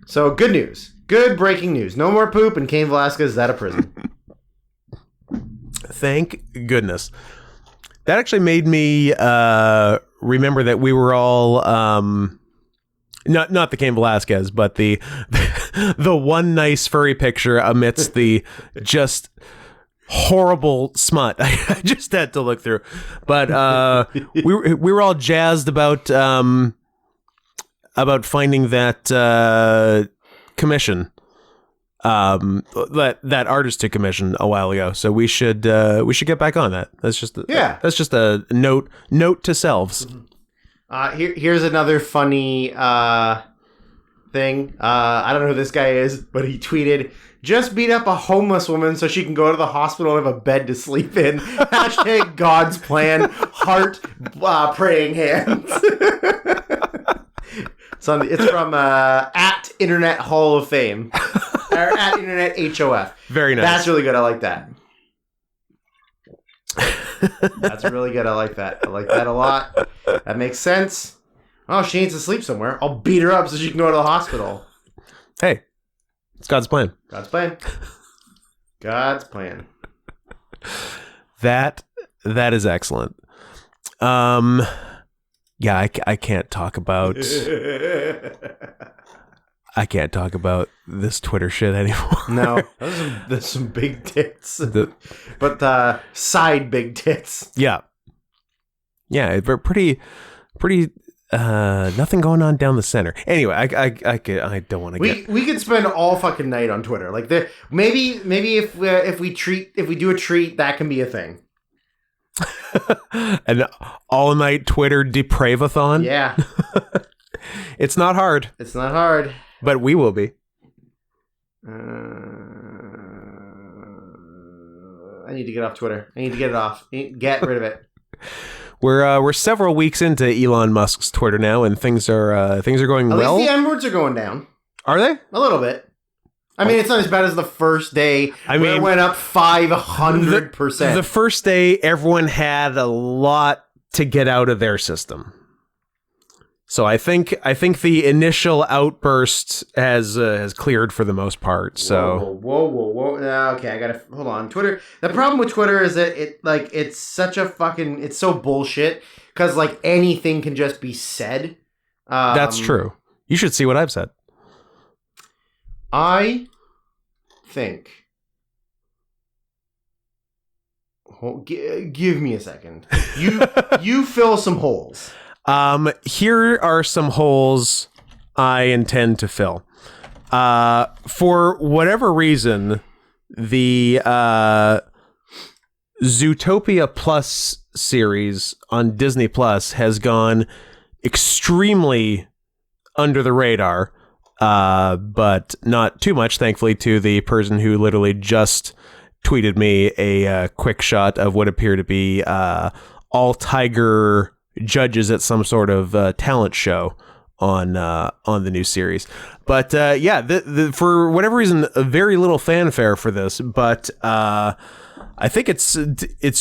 A: So good news. Good breaking news. No more poop and Cain Velasquez is out of prison.
B: Thank goodness. That actually made me remember that we were all not the Cain Velasquez, but the one nice furry picture amidst the just horrible smut I just had to look through. But we were all jazzed about finding that commission. That artist to commission a while ago, so we should get back on that. That's just a note to selves.
A: Here's another funny thing. I don't know who this guy is, but he tweeted, "Just beat up a homeless woman so she can go to the hospital and have a bed to sleep in." Hashtag God's plan, heart praying hands. It's from at Internet Hall of Fame. Or at Internet HOF.
B: Very nice.
A: That's really good. I like that. That's really good. I like that. I like that a lot. That makes sense. Oh, she needs to sleep somewhere. I'll beat her up so she can go to the hospital.
B: Hey, it's God's plan.
A: God's plan. God's plan.
B: That is excellent. Yeah, I can't talk about this Twitter shit anymore.
A: No, there's some big tits, but side big tits.
B: Yeah, pretty. Nothing going on down the center. Anyway, I don't want to get.
A: We could spend all fucking night on Twitter. Like maybe if we do a treat, that can be a thing.
B: An all night Twitter depravathon.
A: Yeah,
B: it's not hard.
A: It's not hard,
B: but we will be.
A: I need to get off Twitter. I need to get it off. Get rid of it.
B: We're several weeks into Elon Musk's Twitter now, and things are going well.
A: At least the N-words are going down.
B: Are they?
A: A little bit. I mean, it's not as bad as the first day. Where it went up 500%.
B: The first day, everyone had a lot to get out of their system. So I think the initial outburst has cleared for the most part. So
A: whoa. Okay, I gotta hold on. Twitter. The problem with Twitter is that it's such a fucking, it's so bullshit because like anything can just be said.
B: That's true. You should see what I've said.
A: I think. Give me a second. You fill some holes.
B: Here are some holes I intend to fill. For whatever reason, the Zootopia Plus series on Disney Plus has gone extremely under the radar, but not too much, thankfully, to the person who literally just tweeted me a quick shot of what appear to be all tiger judges at some sort of talent show on the new series. But for whatever reason, a very little fanfare for this. But I think it's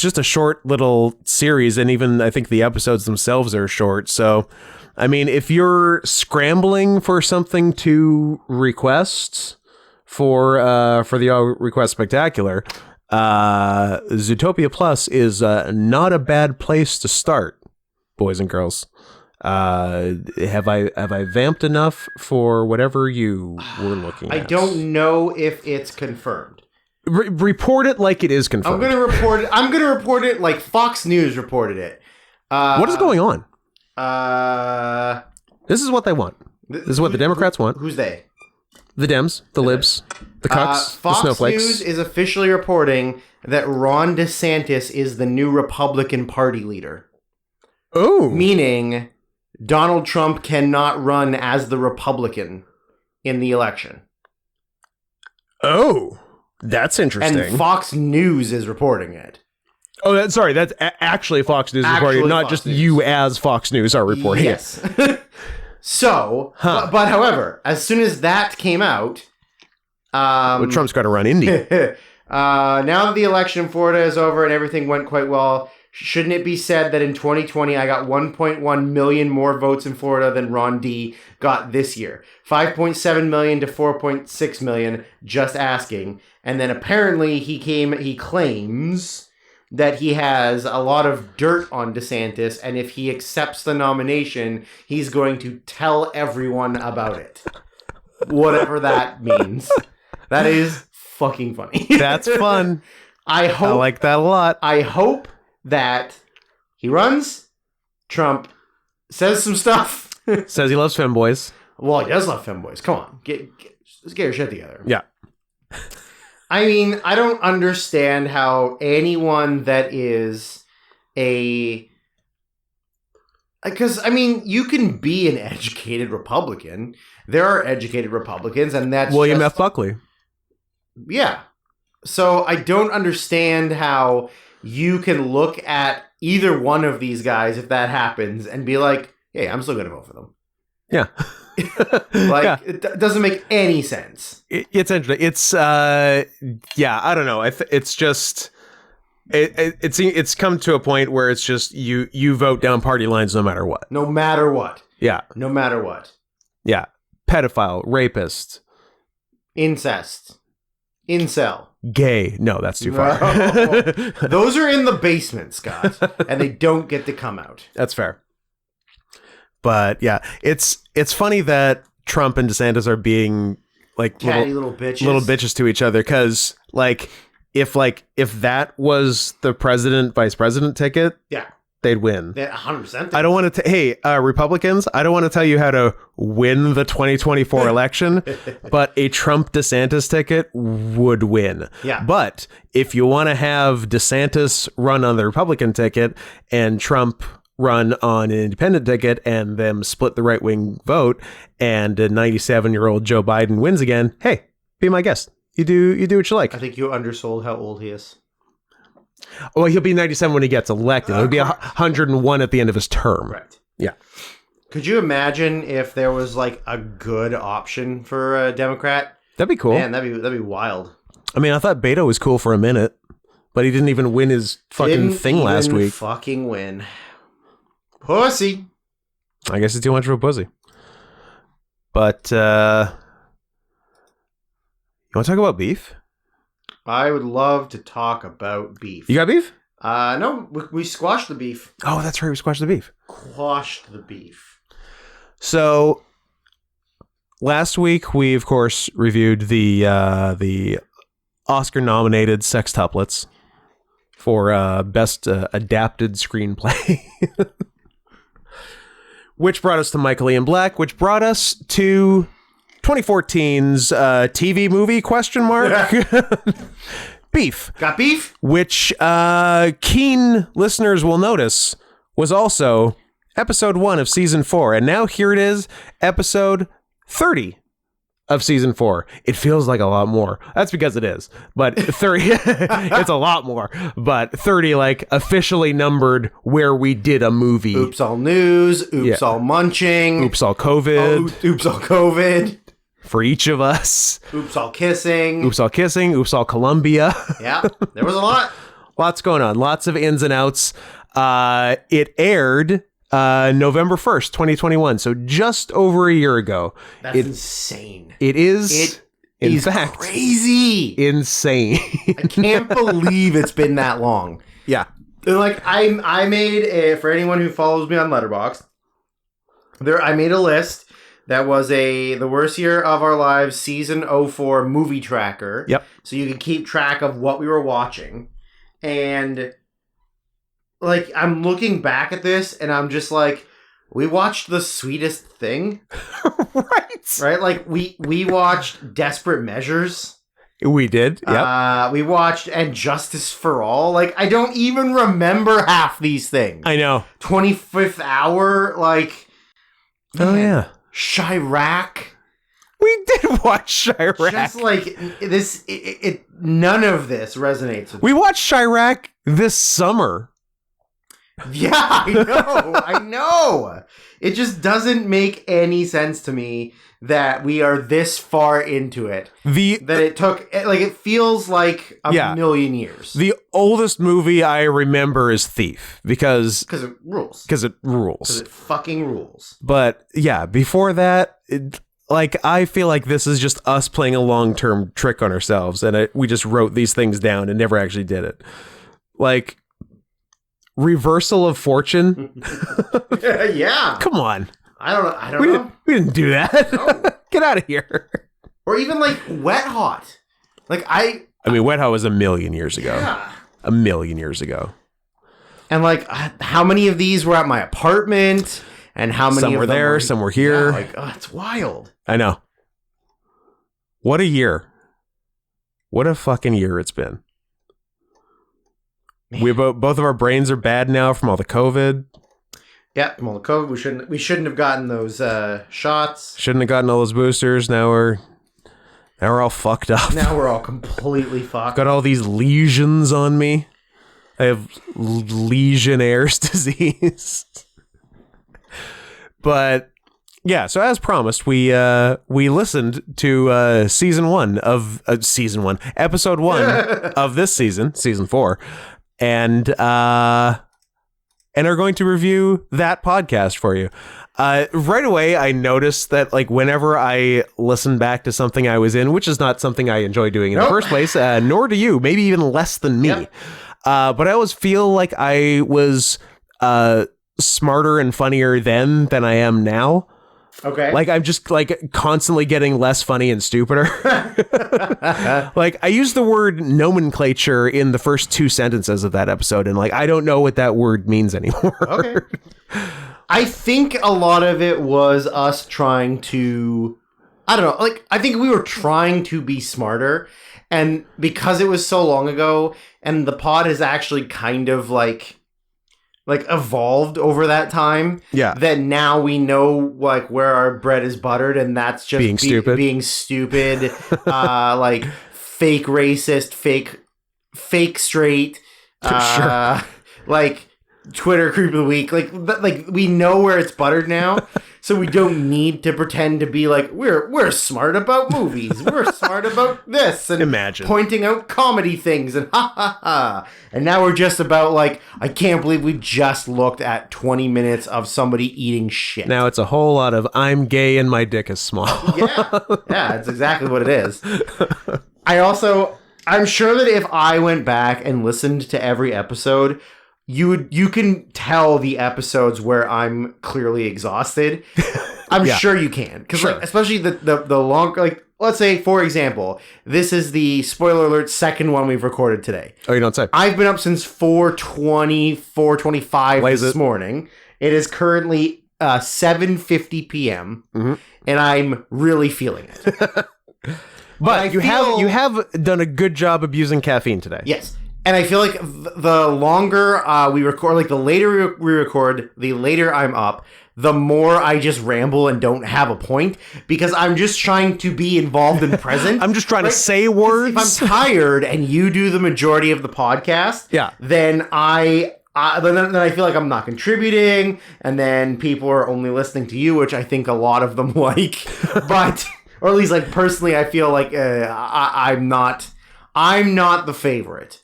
B: just a short little series, and even I think the episodes themselves are short. So, I mean, if you're scrambling for something to request for the All Request Spectacular, Zootopia Plus is not a bad place to start. Boys and girls, have I vamped enough for whatever you were looking at?
A: I don't know if it's confirmed.
B: Report it like it is confirmed.
A: I'm gonna report it like Fox News reported it.
B: What is going on? This is what they want. This is what the Democrats want.
A: Who's they?
B: The Dems, the Libs, the Cucks,
A: Fox
B: the Snowflakes.
A: News is officially reporting that Ron DeSantis is the new Republican Party leader.
B: Oh.
A: Meaning Donald Trump cannot run as the Republican in the election.
B: Oh, that's interesting.
A: And Fox News is reporting it.
B: Oh, that's actually Fox News reporting, not just News. You as Fox News are reporting.
A: Yes. So, but however, as soon as that came out...
B: Trump's got to run Indy.
A: Now that the election in Florida is over and everything went quite well... Shouldn't it be said that in 2020, I got 1.1 million more votes in Florida than Ron D got this year? 5.7 million to 4.6 million, just asking. And then apparently he claims that he has a lot of dirt on DeSantis, and if he accepts the nomination, he's going to tell everyone about it. Whatever that means. That is fucking funny.
B: That's fun. I like that a lot.
A: I hope that he runs, Trump says some stuff.
B: Says he loves femboys.
A: Well, he does love femboys. Come on. Let's get your shit together.
B: Yeah.
A: I mean, I don't understand how anyone that is a Because, I mean, you can be an educated Republican. There are educated Republicans, and that's
B: William F. Buckley.
A: Yeah. So I don't understand how you can look at either one of these guys, if that happens, and be like, hey, I'm still going to vote for them.
B: Yeah.
A: It doesn't make any sense.
B: It's interesting. It's, I don't know. It's just... It's come to a point where it's just you vote down party lines no matter what.
A: No matter what.
B: Yeah.
A: No matter what.
B: Yeah. Pedophile, rapist,
A: incest, incel,
B: gay. No, that's too far.
A: No. Those are in the basement, Scott, and they don't get to come out.
B: That's fair. But yeah, it's funny that Trump and DeSantis are being like
A: catty little bitches
B: to each other, because if that was the vice president ticket,
A: yeah,
B: they'd win.
A: 100%.
B: I don't want to. Hey, Republicans, I don't want to tell you how to win the 2024 election, but a Trump DeSantis ticket would win.
A: Yeah.
B: But if you want to have DeSantis run on the Republican ticket and Trump run on an independent ticket and them split the right wing vote, and a 97-year-old Joe Biden wins again, hey, be my guest. You do what you like.
A: I think you undersold how old he is.
B: Well, he'll be 97 when he gets elected. He'll be 101 at the end of his term.
A: Right.
B: Yeah.
A: Could you imagine if there was like a good option for a Democrat?
B: That'd be cool.
A: Man, that'd be wild.
B: I mean, I thought Beto was cool for a minute, but he didn't even win his fucking thing last week.
A: Fucking win. Pussy.
B: I guess it's too much of a pussy. But you want to talk about beef?
A: I would love to talk about beef.
B: You got beef?
A: No, we squashed the beef.
B: Oh, that's right. We squashed the beef.
A: Quashed the beef.
B: So last week we, of course, reviewed the Oscar-nominated sextuplets for best adapted screenplay, which brought us to Michael Ian Black, which brought us to 2014's TV movie ? Beef.
A: Got beef?
B: Which keen listeners will notice was also episode 1 of season 4. And now here it is, episode 30 of season 4. It feels like a lot more. That's because it is. But 30, it's a lot more. But 30, like, officially numbered where we did a movie.
A: Oops all news. Oops all munching.
B: Oops all COVID.
A: Oops all COVID.
B: For each of us.
A: Oops all kissing.
B: Oops all kissing. Oops all Columbia.
A: Yeah, there was a lot.
B: Lots going on. Lots of ins and outs. It aired November 1st, 2021. So just over a year ago.
A: That's insane.
B: It is, in fact,
A: crazy.
B: Insane.
A: I can't believe it's been that long.
B: Yeah.
A: Like, I made for anyone who follows me on Letterboxd, I made a list that was the worst year of our lives season 04 movie tracker.
B: Yep.
A: So you can keep track of what we were watching. And like, I'm looking back at this and I'm just like, we watched The Sweetest Thing. Right? Like, we watched Desperate Measures.
B: We did. Yep.
A: We watched And Justice for All. Like, I don't even remember half these things.
B: I know.
A: 25th Hour. Like,
B: oh, yeah.
A: Chirac.
B: We did watch Chirac.
A: Just like this, none of this resonates with me.
B: We watched Chirac this summer.
A: Yeah, I know. It just doesn't make any sense to me that we are this far into it. That it took, like, it feels like a million years.
B: The oldest movie I remember is Thief, because
A: it rules.
B: Because it rules.
A: Because it fucking rules.
B: But yeah, before that, I feel like this is just us playing a long-term trick on ourselves, and we just wrote these things down and never actually did it. Like, Reversal of Fortune.
A: Yeah.
B: Come on.
A: I don't know.
B: We didn't do that.
A: No.
B: Get out of here.
A: Or even like Wet Hot. Like I
B: mean, Wet Hot was a million years ago.
A: Yeah.
B: A million years ago.
A: And like, how many of these were at my apartment? And how many
B: some were there, some were here.
A: Yeah, like, oh, it's wild.
B: I know. What a year. What a fucking year it's been. Man. We both of our brains are bad now from all the COVID.
A: Yeah, well, the COVID, we shouldn't have gotten those shots.
B: Shouldn't have gotten all those boosters. Now we're all fucked up.
A: Now we're all completely fucked.
B: Got all these lesions on me. I have Legionnaire's disease. But yeah, so as promised, we listened to episode 1 of this season 4, and are going to review that podcast for you. Right away, I noticed that like whenever I listen back to something I was in, which is not something I enjoy doing in the first place, nor do you, maybe even less than me. Yep. But I always feel like I was smarter and funnier then than I am now.
A: Okay.
B: Like I'm just like constantly getting less funny and stupider. Like I used the word nomenclature in the first 2 sentences of that episode, and like I don't know what that word means anymore.
A: Okay. I think a lot of it was us trying to, I don't know, like I think we were trying to be smarter, and because it was so long ago, and the pod has actually kind of like evolved over that time.
B: Yeah.
A: That now we know like where our bread is buttered, and that's just being stupid, like fake racist, fake straight,
B: sure.
A: Like Twitter creep of the week. Like we know where it's buttered now. So we don't need to pretend to be like, we're smart about movies. We're smart about this. And
B: imagine
A: pointing out comedy things and ha ha ha. And now we're just about like, I can't believe we just looked at 20 minutes of somebody eating shit.
B: Now it's a whole lot of I'm gay and my dick is small.
A: Yeah, that's exactly what it is. I'm sure that if I went back and listened to every episode, you can tell the episodes where I'm clearly exhausted. I'm sure you can, because like, especially the longer, like let's say for example, this is the spoiler alert second one we've recorded today.
B: Oh, you don't say.
A: I've been up since 4:20, 4:25 this morning. It is currently 7:50 p.m.
B: Mm-hmm.
A: and I'm really feeling it.
B: But you have done a good job abusing caffeine today.
A: Yes. And I feel like the longer we record, like the later we record, the later I'm up, the more I just ramble and don't have a point, because I'm just trying to be involved and present.
B: I'm just trying to say words.
A: If I'm tired and you do the majority of the podcast, then I feel like I'm not contributing, and then people are only listening to you, which I think a lot of them like. But, or at least like personally, I feel like I'm not the favorite.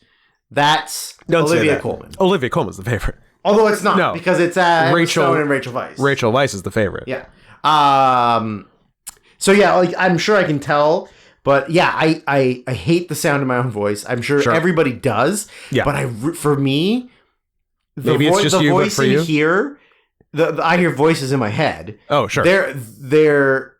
A: That's Olivia Colman.
B: Olivia Colman's the favorite.
A: Although it's not, because it's Stone and Rachel Weisz.
B: Rachel Weisz is the favorite.
A: Yeah. So yeah, like I'm sure I can tell, but yeah, I hate the sound of my own voice. I'm sure everybody does.
B: Yeah.
A: But for me,
B: maybe it's just you,
A: voice
B: but for you
A: here, I hear voices in my head.
B: Oh, sure.
A: The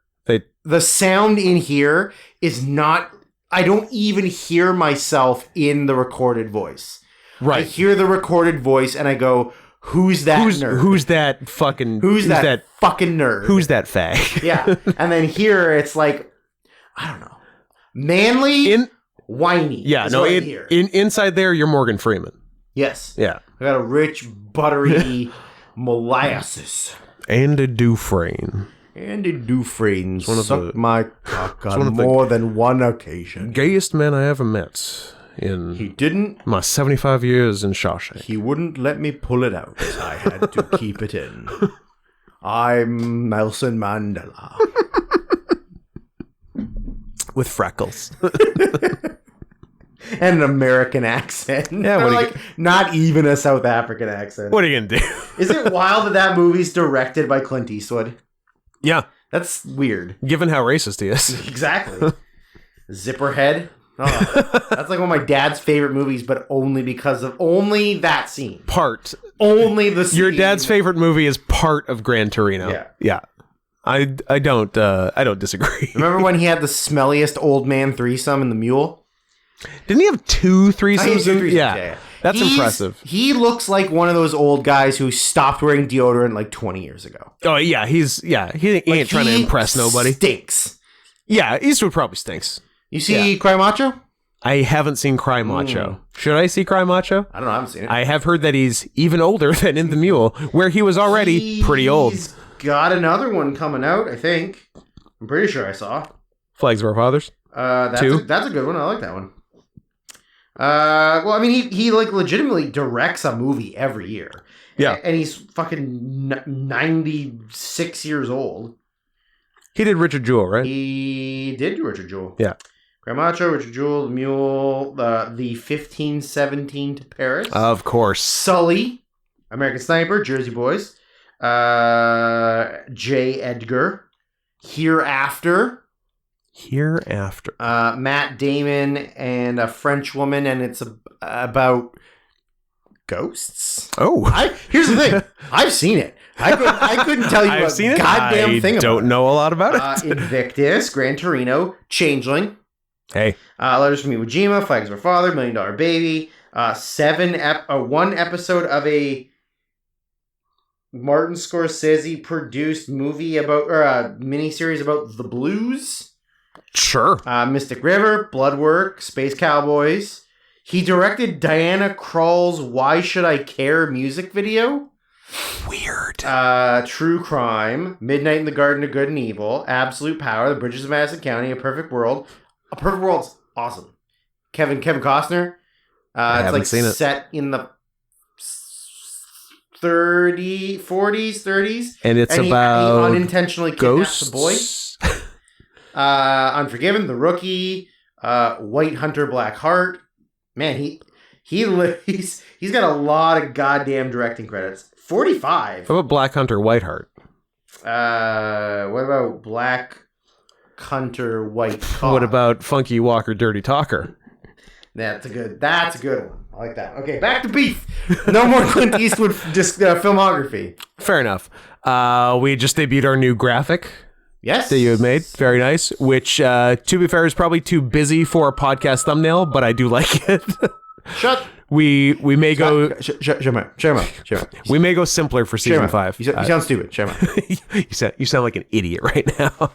A: sound in here is not. I don't even hear myself in the recorded voice.
B: Right.
A: I hear the recorded voice and I go, who's that nerd?
B: Who's that fucking...
A: Who's that fucking nerd?
B: Who's that fag?
A: Yeah. And then here it's like, I don't know. Manly, whiny.
B: Yeah, no, inside there, you're Morgan Freeman.
A: Yes.
B: Yeah.
A: I got a rich, buttery molasses.
B: And a Dufresne.
A: Andy Dufresne sucked my cock on more than one occasion.
B: Gayest man I ever met
A: He didn't.
B: My 75 years in Shawshank.
A: He wouldn't let me pull it out. I had to keep it in. I'm Nelson Mandela.
B: With freckles.
A: And an American accent.
B: Yeah,
A: or not even a South African accent.
B: What are you going to do?
A: Is it wild that movie's directed by Clint Eastwood?
B: Yeah.
A: That's weird.
B: Given how racist he is.
A: Exactly. Zipperhead. Oh, that's like one of my dad's favorite movies, but only because of that scene. Only the scene.
B: Your dad's favorite movie is part of Gran Torino.
A: Yeah.
B: Yeah. I don't disagree.
A: Remember when he had the smelliest old man threesome in The Mule?
B: Didn't he have 2 threesomes?
A: Yeah.
B: That's impressive.
A: He looks like one of those old guys who stopped wearing deodorant like 20 years ago.
B: Oh, yeah. He ain't trying to impress nobody.
A: Stinks.
B: Yeah, Eastwood probably stinks.
A: You see Cry Macho?
B: I haven't seen Cry Macho. Should I see Cry Macho?
A: I don't know. I haven't seen it.
B: I have heard that he's even older than In the Mule, where he was already pretty old.
A: He's got another one coming out, I think. I'm pretty sure I saw.
B: Flags of Our Fathers?
A: That's a good one. I like that one. Well, I mean, he like legitimately directs a movie every year.
B: Yeah.
A: And he's fucking 96 years old.
B: He did Richard Jewell, right?
A: He did do Richard Jewell.
B: Yeah.
A: Gramacho, Richard Jewell, The Mule, the 1517 to Paris.
B: Of course.
A: Sully, American Sniper, Jersey Boys. J. Edgar. Hereafter. Matt Damon and a French woman, and it's about ghosts.
B: Oh.
A: Here's the thing. I've seen it. I couldn't tell you a goddamn thing about it.
B: I don't know a lot about it.
A: Invictus, Gran Torino, Changeling.
B: Hey.
A: Letters from Iwo Jima, Flags of Our Father, $1 Million Baby. One episode of a Martin Scorsese produced movie about, or a miniseries about the blues.
B: Sure.
A: Mystic River, Bloodwork, Space Cowboys. He directed Diana Krall's Why Should I Care music video.
B: Weird.
A: True Crime, Midnight in the Garden of Good and Evil, Absolute Power, The Bridges of Madison County, A Perfect World. A Perfect World's awesome. Kevin Costner.
B: I haven't seen it.
A: Set in the 40s, 30s.
B: And it's about
A: he unintentionally kidnaps a boy. Unforgiven, The Rookie, White Hunter, Black Heart. Man, he's got a lot of goddamn directing credits. 45.
B: How about Black Hunter, Whiteheart?
A: What about Black Hunter, White Cock?
B: What about Funky Walker, Dirty Talker?
A: That's a good one. I like that. Okay, back to beef. No more Clint Eastwood filmography.
B: Fair enough. We just debuted our new graphic.
A: Yes.
B: That you had made. Very nice. Which, to be fair, is probably too busy for a podcast thumbnail, but I do like it. We may go.
A: Shut up.
B: We may go simpler for season 5.
A: You sound stupid. Shut up.
B: You sound like an idiot right now.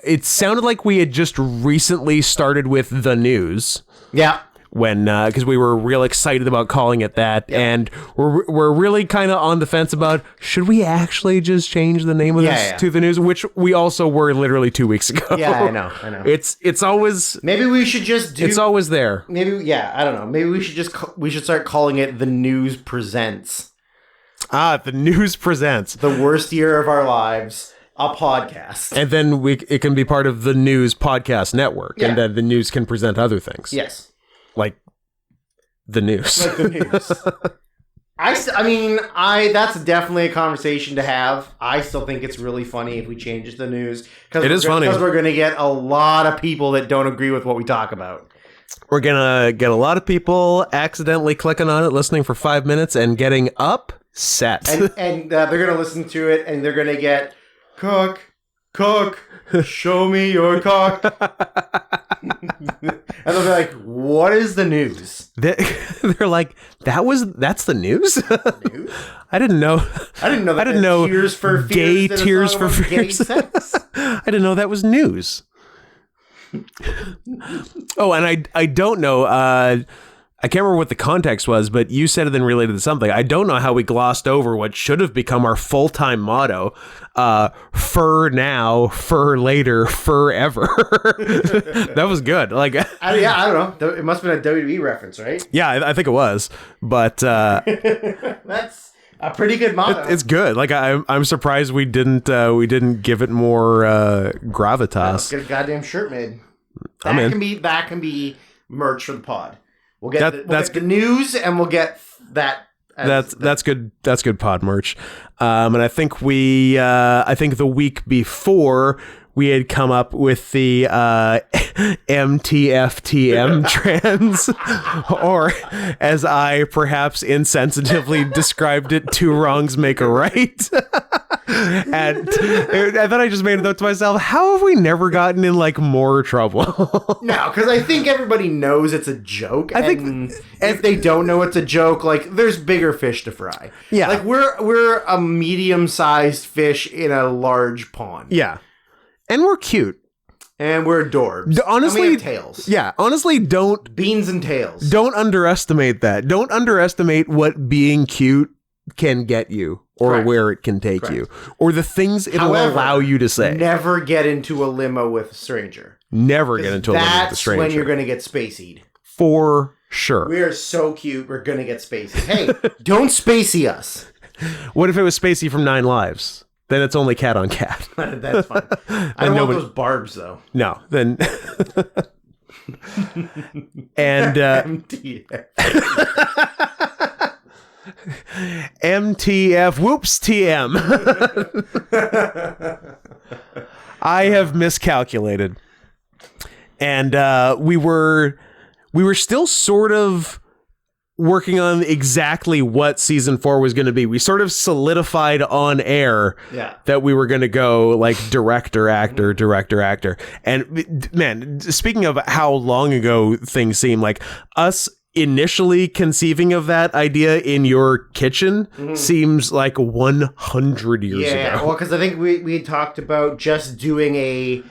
B: It sounded like we had just recently started with the news.
A: Yeah.
B: When because we were real excited about calling it that, and we're really kind of on the fence about should we actually just change the name of this to the news, which we also were literally 2 weeks ago.
A: Yeah, I know.
B: It's always
A: maybe we should just do.
B: It's always there.
A: Maybe I don't know. Maybe we should start calling it The News Presents.
B: The News Presents,
A: the worst year of our lives. A podcast,
B: and then it can be part of the News Podcast Network, and then the news can present other things.
A: Yes.
B: Like the news.
A: I mean, that's definitely a conversation to have. I still think it's really funny if we change it to the news.
B: It is funny.
A: Because we're going to get a lot of people that don't agree with what we talk about.
B: We're going to get a lot of people accidentally clicking on it, listening for 5 minutes, and getting upset.
A: And they're going to listen to it, and they're going to get, cook, show me your cock. And they'll be like, what is the news?
B: They're like, that's the news? News? I didn't know that
A: Tears for Fears
B: gay Tears for Fears. I didn't know that was news. Oh, and I don't know. I can't remember what the context was, but you said it then related to something. I don't know how we glossed over what should have become our full-time motto. Fur now, fur later, forever. That was good. Like,
A: I don't know. It must have been a WWE reference, right?
B: Yeah, I think it was. But
A: that's a pretty good motto.
B: It's good. Like, I'm surprised we didn't give it more gravitas.
A: Let's get a goddamn shirt made. That can be merch for the pod. We'll get the news, and we'll get that.
B: That's good. That's good pod merch. And I think the week before we had come up with the MTFTM trends, or as I perhaps insensitively described it, 2 wrongs make a right. And I thought I just made a note to myself, how have we never gotten in like more trouble?
A: No, because I think everybody knows it's a joke. I think if they don't know it's a joke, like there's bigger fish to fry.
B: Yeah.
A: Like we're a medium-sized fish in a large pond.
B: Yeah. And we're cute.
A: And we're adorbs.
B: Honestly,
A: and we have tails.
B: Yeah, honestly,
A: beans and tails.
B: Don't underestimate that. Don't underestimate what being cute can get you, or Correct. Where it can take Correct. You, or the things it'll allow you to say.
A: Never get into a limo with a stranger.
B: Never get into a limo with a stranger.
A: That's when you're going to get spaceyed.
B: For sure.
A: We are so cute. We're going to get spacey. Hey, don't spacey us.
B: What if it was Spacey from 9 Lives? Then it's only cat on cat.
A: That's fine. I don't want those barbs, though.
B: No, then... and...
A: MTF.
B: MTF. Whoops, TM. I have miscalculated. And we were still sort of... working on exactly what season 4 was going to be. We sort of solidified on air that we were going to go like director, actor. And man, speaking of how long ago things seem, like us initially conceiving of that idea in your kitchen seems like 100 years ago.
A: Yeah, well, because I think we had talked about just doing a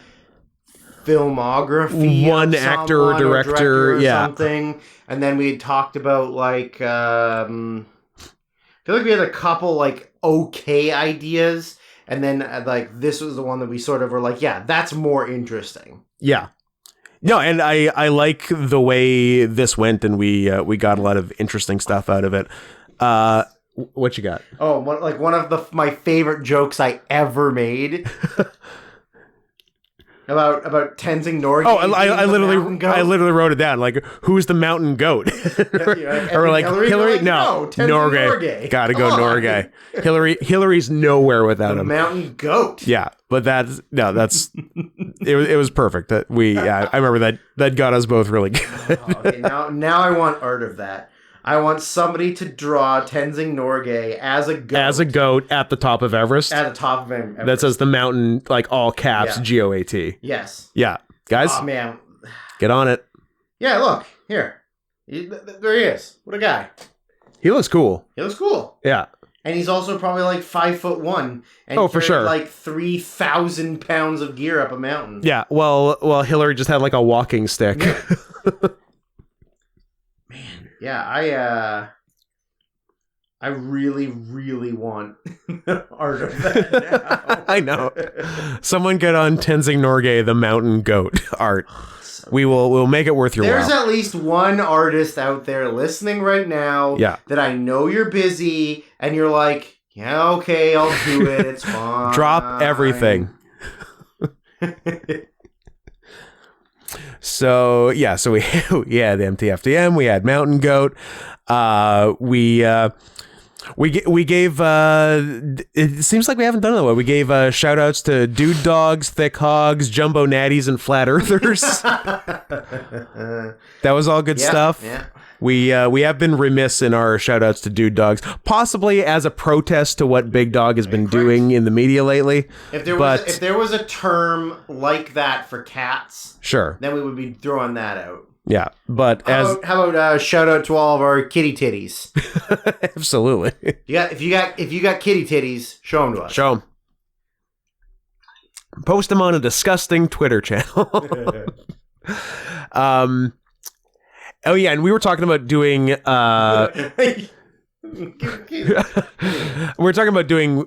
A: filmography,
B: one actor or director
A: or something. And then we had talked about like I feel like we had a couple like okay ideas, and then like this was the one that we sort of were like, yeah, that's more interesting.
B: Yeah. No, and I like the way this went, and we got a lot of interesting stuff out of it. What you got?
A: Oh, one of my favorite jokes I ever made. About Tenzing Norgay.
B: Oh, I literally wrote it down. Like, who's the mountain goat? Or like Hillary? No, Norgay. Gotta go Norgay. Hillary's nowhere without him.
A: Mountain goat.
B: Yeah, but that's it was perfect. I remember that got us both really good.
A: Okay, now I want art of that. I want somebody to draw Tenzing Norgay as a goat.
B: As a goat at the top of Everest.
A: At the top of Everest.
B: That says the mountain, like all caps, GOAT.
A: Yes.
B: Yeah. Guys.
A: Oh, man.
B: Get on it.
A: Yeah, look. Here. There he is. What a guy.
B: He looks cool.
A: Yeah. And he's also probably like 5'1". And
B: for sure.
A: Like 3,000 pounds of gear up a mountain.
B: Yeah. Well, Hillary just had like a walking stick.
A: Yeah. Man, yeah, I really, really want art of that now.
B: I know. Someone get on Tenzing Norgay, the mountain goat art. So we'll make it worth your while.
A: There's at least one artist out there listening right now that I know you're busy and you're like, yeah, okay, I'll do it. It's fine.
B: Drop everything. So we had MTFDM, we had Mountain Goat, we gave it seems like we haven't done that one. We gave shout outs to Dude Dogs, Thick Hogs, Jumbo Natties, and Flat Earthers. That was all good stuff.
A: Yeah.
B: We have been remiss in our shout outs to Dude Dogs, possibly as a protest to what Big Dog has been doing in the media lately.
A: If there was a term like that for cats,
B: sure,
A: then we would be throwing that out.
B: Yeah, but
A: how about shout out to all of our kitty titties?
B: Absolutely.
A: If you got kitty titties, show them to us.
B: Show them. Post them on a disgusting Twitter channel. Oh yeah, and we were talking about doing we're talking about doing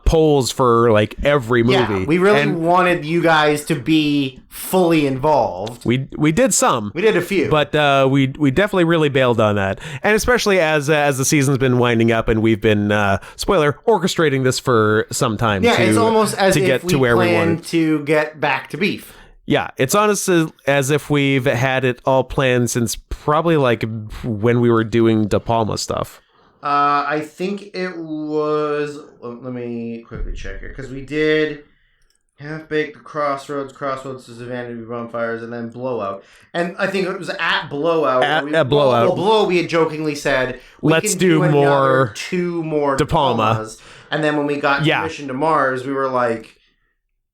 B: polls for like every movie.
A: Yeah, we really wanted you guys to be fully involved.
B: We did some.
A: We did a few.
B: But we definitely really bailed on that. And especially as the season's been winding up and we've been spoiler orchestrating this for some time.
A: Yeah, it's almost as if
B: get
A: we
B: to where we
A: plan
B: wanted
A: to get back to beef.
B: Yeah, it's honestly as if we've had it all planned since probably like when we were doing De Palma stuff.
A: I think it was. Let me quickly check here because we did Half Baked, Crossroads to Savannah Bonfires, and then Blowout. And I think it was at Blowout.
B: At Blowout.
A: Well, Blowout, we had jokingly said
B: let's do more
A: 2 more
B: De Palma.
A: And then when we got Mission to Mars, we were like,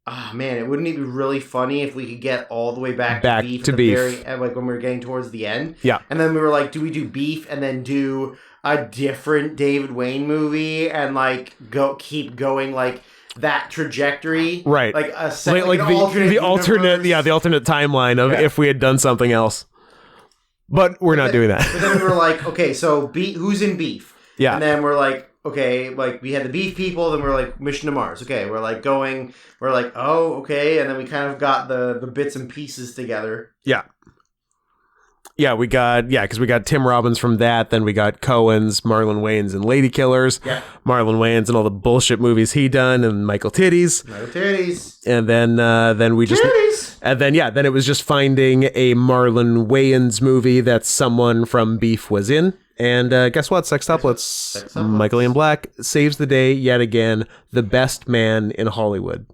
A: oh man, it wouldn't it be really funny if we could get all the way back to beef like when we were getting towards the end.
B: Yeah.
A: And then we were like, do we do beef and then do a different David Wayne movie and like keep going like that trajectory,
B: right?
A: Like a
B: like the alternate timeline of if we had done something else. But we're not doing that.
A: But then we were like, okay, so who's in beef?
B: Yeah.
A: And then we're like, okay, like we had the beef people, then we're like, mission to Mars. Okay, we're like, oh, okay. And then we kind of got the bits and pieces together.
B: Yeah. Yeah, because we got Tim Robbins from that. Then we got Cohen's, Marlon Wayans, and Lady Killers.
A: Yeah.
B: Marlon Wayans and all the bullshit movies he done, and Michael Titties. And then we just...
A: Titties!
B: And then, then it was just finding a Marlon Wayans movie that someone from Beef was in. And guess what? Sextuplets. Michael Ian Black saves the day yet again. The best man in Hollywood.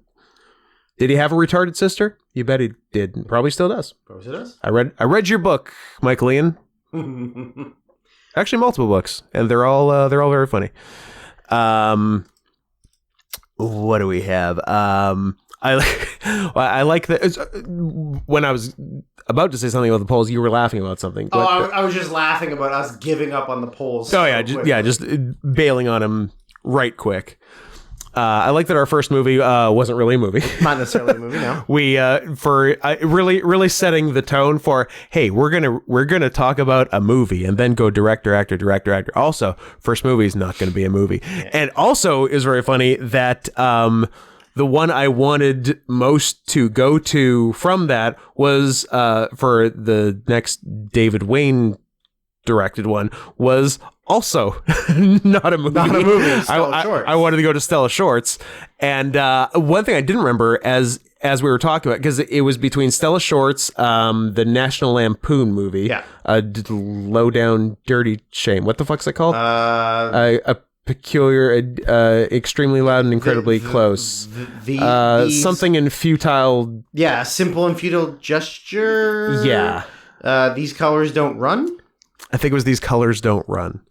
B: Did he have a retarded sister? You bet he did. Probably still does. I read your book, Michael Ian. Actually, multiple books, and they're all very funny. What do we have? I like that. When I was about to say something about the polls, you were laughing about something.
A: I was just laughing about us giving up on the polls.
B: Oh yeah, just bailing on him right quick. I like that our first movie wasn't really a movie.
A: Not necessarily a movie, no.
B: We for really setting the tone for, hey, we're gonna talk about a movie and then go director, actor. Also, first movie is not gonna be a movie, and also is very funny that the one I wanted most to go to from that was for the next David Wayne directed one was also not a movie. I wanted to go to Stella Shorts. And one thing I didn't remember as we were talking about, because it was between Stella Shorts, the National Lampoon movie, Low Down Dirty Shame. What the fuck's it called? A peculiar, extremely loud and incredibly close. Something in futile.
A: Yeah, simple and futile gesture.
B: Yeah.
A: These colors don't run.
B: I think it was These Colors Don't Run.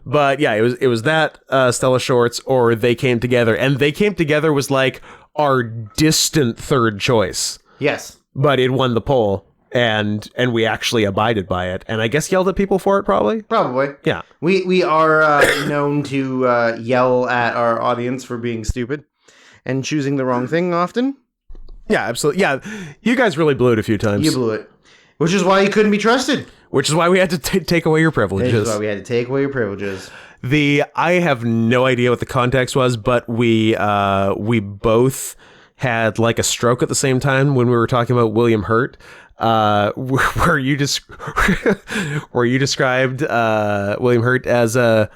B: But yeah, it was that Stella Shorts or They Came Together. And They Came Together was like our distant third choice.
A: Yes.
B: But it won the poll and we actually abided by it. And I guess yelled at people for it probably.
A: Probably.
B: Yeah.
A: We are known to yell at our audience for being stupid and choosing the wrong thing often.
B: Yeah, absolutely. Yeah. You guys really blew it a few times.
A: You blew it. Which is why you couldn't be trusted.
B: Which is why we had to take away your privileges.
A: Which is why we had to take away your privileges.
B: I have no idea what the context was, but we both had like a stroke at the same time when we were talking about William Hurt, where you described William Hurt as a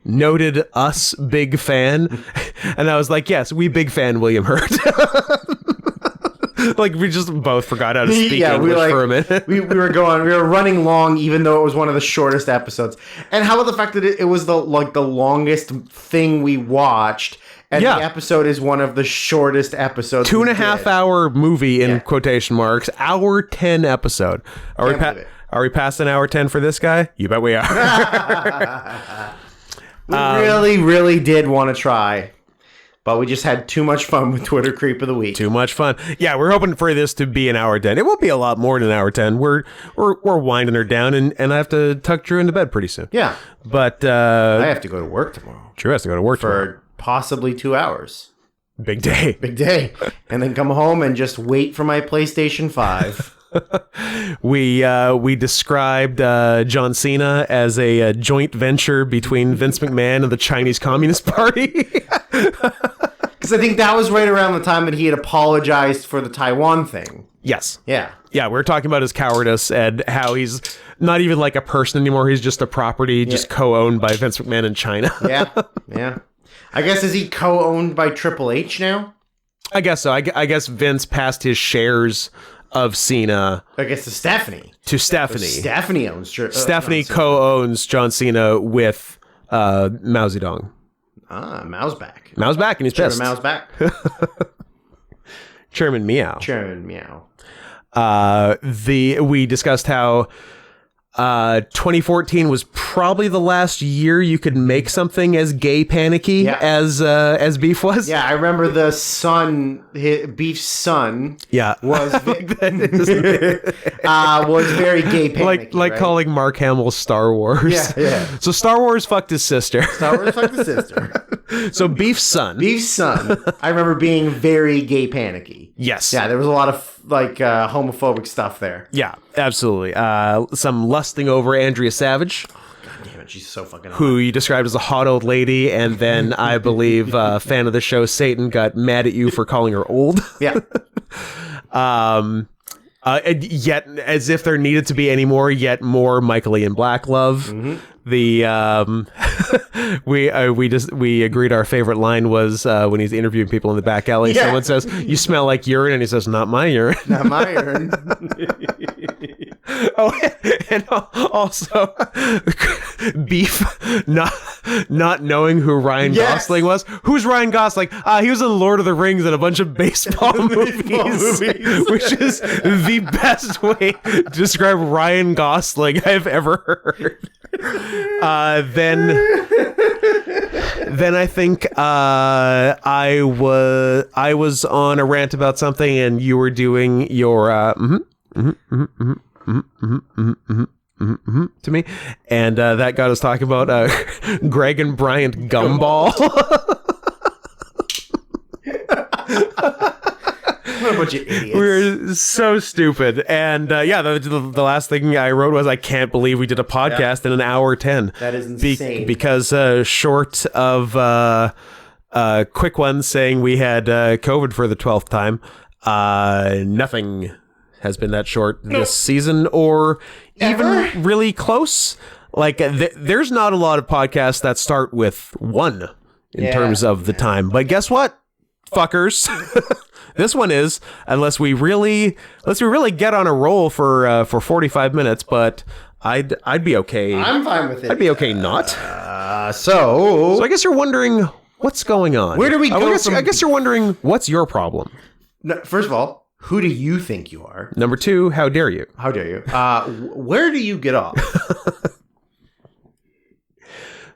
B: noted us big fan, and I was like, yes, we big fan William Hurt. Like we just both forgot how to speak English for a minute. we were
A: running long, even though it was one of the shortest episodes. And how about the fact that it was the longest thing we watched, and the episode is one of the shortest episodes.
B: 2.5 hour movie in quotation marks. Hour 10 episode. Are we past an hour 10 for this guy? You bet we are.
A: We really did want to try. But we just had too much fun with Twitter Creep of the Week.
B: Too much fun. Yeah, we're hoping for this to be an hour 10. It won't be a lot more than an hour 10. We're winding her down, and I have to tuck Drew into bed pretty soon.
A: Yeah.
B: But
A: I have to go to work tomorrow.
B: Drew has to go to work
A: for possibly 2 hours.
B: Big day.
A: Big day. And then come home and just wait for my PlayStation 5.
B: We described John Cena as a joint venture between Vince McMahon and the Chinese Communist Party.
A: Because I think that was right around the time that he had apologized for the Taiwan thing.
B: Yes.
A: Yeah.
B: Yeah, we were talking about his cowardice and how he's not even like a person anymore. He's just a property just co-owned by Vince McMahon in China.
A: Yeah. I guess, is he co-owned by Triple H now?
B: I guess so. I guess Vince passed his shares of Cena.
A: I guess to Stephanie.
B: Stephanie
A: owns
B: Stephanie co-owns John Cena with Mao Zedong.
A: Mao's back.
B: Mao's back and he's pissed.
A: Mao's back.
B: Chairman Meow.
A: Chairman Meow.
B: We discussed how 2014 was probably the last year you could make something as gay panicky as Beef was.
A: Yeah, I remember the son, Beef's son.
B: Yeah,
A: was was very gay panicky.
B: Like calling Mark Hamill Star Wars.
A: Yeah.
B: So Star Wars fucked his sister.
A: Star Wars fucked his sister.
B: So Beef's son.
A: I remember being very gay panicky.
B: Yes.
A: Yeah, there was a lot of homophobic stuff there.
B: Yeah, absolutely. Some lusting over Andrea Savage.
A: God damn it, she's so fucking hot.
B: Who you described as a hot old lady, and then I believe fan of the show Satan got mad at you for calling her old.
A: Yeah.
B: Yet, as if there needed to be any more, yet more Michael Ian Black love.
A: Mm-hmm.
B: The we agreed our favorite line was when he's interviewing people in the back alley.
A: Yeah.
B: Someone says, "You smell like urine," and he says, "Not my urine."
A: Not my urine.
B: Oh, and also Beef not knowing who Ryan Gosling was. Who's Ryan Gosling? He was in Lord of the Rings and a bunch of baseball movies, which is the best way to describe Ryan Gosling I've ever heard. Then I think I was on a rant about something, and you were doing your to me, and that got us talking about Greg and Bryant Gumball.
A: What a bunch of idiots.
B: We're so stupid. And the last thing I wrote was, I can't believe we did a podcast in an hour 10.
A: That is insane.
B: Because short of quick ones saying we had COVID for the 12th time, nothing has been that short this season, or even really close. Like there's not a lot of podcasts that start with one in terms of the time. But guess what, fuckers? This one is, unless we really get on a roll for 45 minutes. But I'd be okay.
A: I'm fine with it.
B: I'd be okay not.
A: So
B: I guess you're wondering what's going on.
A: Where do we go?
B: I guess you're wondering what's your problem.
A: No, first of all, who do you think you are?
B: Number two, how dare you?
A: How dare you? Where do you get off?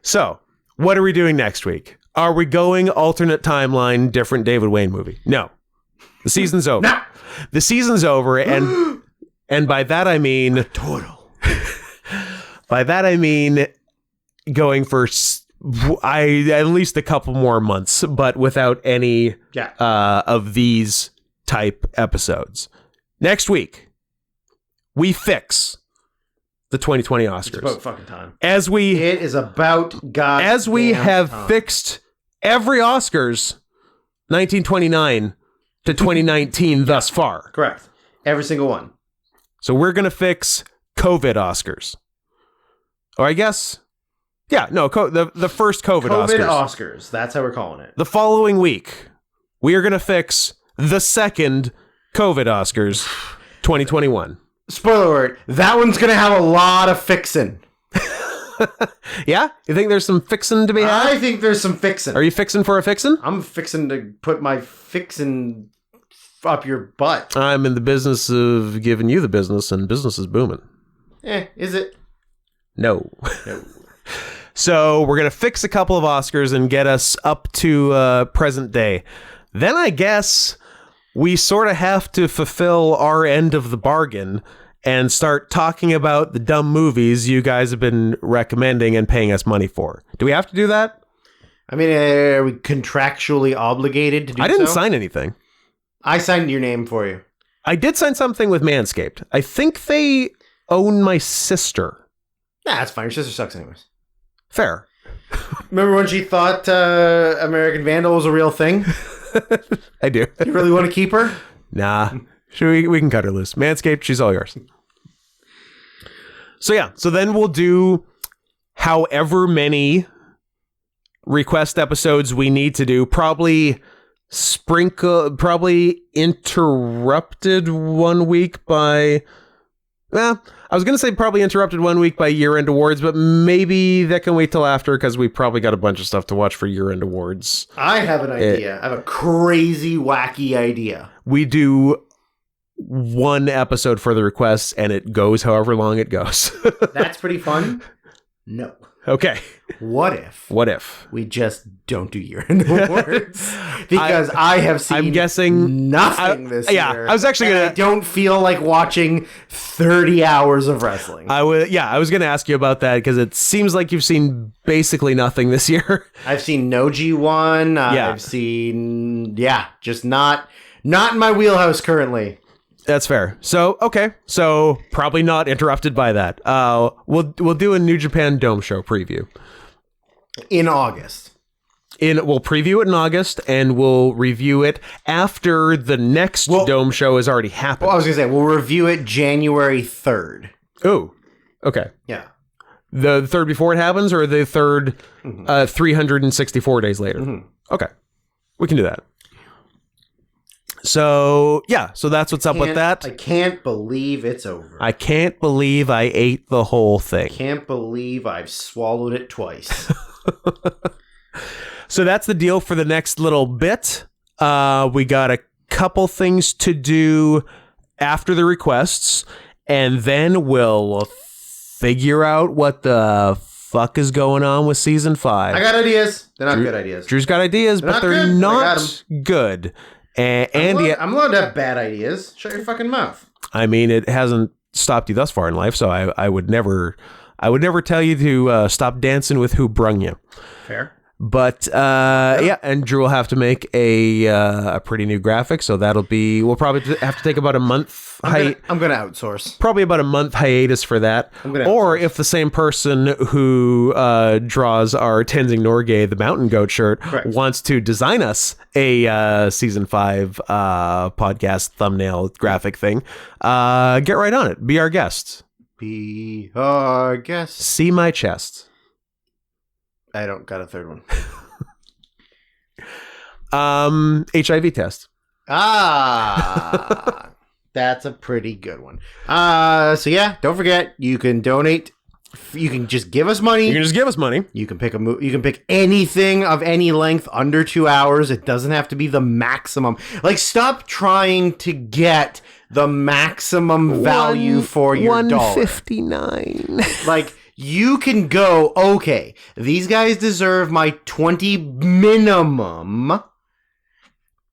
A: So, what are we doing next week? Are we going alternate timeline, different David Wayne movie? No. The season's over. No.
B: The season's over, and by that I mean
A: Total.
B: By that I mean going for at least a couple more months, but without any of these type episodes. Next week, we fix the 2020 Oscars.
A: It's about fucking time.
B: It
A: is about God.
B: As we have
A: time.
B: Fixed every Oscars 1929 to 2019 thus far.
A: Correct. Every single one.
B: So we're going to fix COVID Oscars. Or I guess, the first COVID
A: Oscars. That's how we're calling it.
B: The following week, we are going to fix the second COVID Oscars 2021.
A: Spoiler alert, that one's going to have a lot of fixing.
B: Yeah? You think there's some fixing to be had?
A: I think there's some fixing.
B: Are you fixing for a fixing?
A: I'm fixing to put my fixing up your butt.
B: I'm in the business of giving you the business, and business is booming.
A: Is it?
B: No. So we're going to fix a couple of Oscars and get us up to present day. Then I guess we sort of have to fulfill our end of the bargain and start talking about the dumb movies you guys have been recommending and paying us money for. Do we have to do that?
A: I mean, are we contractually obligated to do so?
B: I didn't sign anything.
A: I signed your name for you.
B: I did sign something with Manscaped. I think they own my sister.
A: Nah, that's fine. Your sister sucks anyways.
B: Fair.
A: Remember when she thought American Vandal was a real thing?
B: I do.
A: You really want to keep her?
B: Nah. We can cut her loose. Manscaped, she's all yours. So then we'll do however many request episodes we need to do. Probably interrupted 1 week by... Well, I was going to say probably interrupted 1 week by year-end awards, but maybe that can wait till after, because we probably got a bunch of stuff to watch for year-end awards.
A: I have an idea. I have a crazy, wacky idea.
B: We do one episode for the requests, and it goes however long it goes.
A: That's pretty fun. No.
B: Okay.
A: What if
B: we
A: just don't do year-end awards? Because I have seen
B: I'm guessing
A: nothing this year.
B: Yeah, I was actually
A: I don't feel like watching 30 hours of wrestling.
B: I was going to ask you about that because it seems like you've seen basically nothing this year.
A: I've seen no G1. I've seen, just not in my wheelhouse currently.
B: That's fair. So, okay. So, probably not interrupted by that. We'll do a New Japan Dome show preview.
A: In August.
B: We'll preview it in August, and we'll review it after the next Dome show has already happened.
A: Well, I was going to say, we'll review it January 3rd.
B: Oh, okay.
A: Yeah.
B: The third before it happens, or the third 364 days later?
A: Mm-hmm.
B: Okay. We can do that. So, so that's what's up with that.
A: I can't believe it's over.
B: I can't believe I ate the whole thing.
A: Can't believe I've swallowed it twice.
B: So that's the deal for the next little bit. We got a couple things to do after the requests, and then we'll figure out what the fuck is going on with season 5.
A: I got ideas. They're not good ideas.
B: Drew's got ideas, but they're not good. And
A: I'm allowed to have bad ideas. Shut your fucking mouth.
B: I mean, it hasn't stopped you thus far in life, so I would never tell you to stop dancing with who brung you.
A: Fair.
B: But and Drew will have to make a pretty new graphic, so we'll probably have to take about a month.
A: I'm gonna outsource.
B: Probably about a month hiatus for that. Or if the same person who draws our Tenzing Norgay the Mountain Goat shirt wants to design us a season 5 podcast thumbnail graphic thing, get right on it. Be our guest.
A: Be our guest.
B: See my chest.
A: I don't got a third one.
B: HIV test.
A: That's a pretty good one. Don't forget, you can donate. You can just give us money.
B: You can just give us money.
A: You can pick you can pick anything of any length under 2 hours. It doesn't have to be the maximum. Like, stop trying to get the maximum value for your dollar.
B: $1.59.
A: Like, you can go, okay, these guys deserve my 20 minimum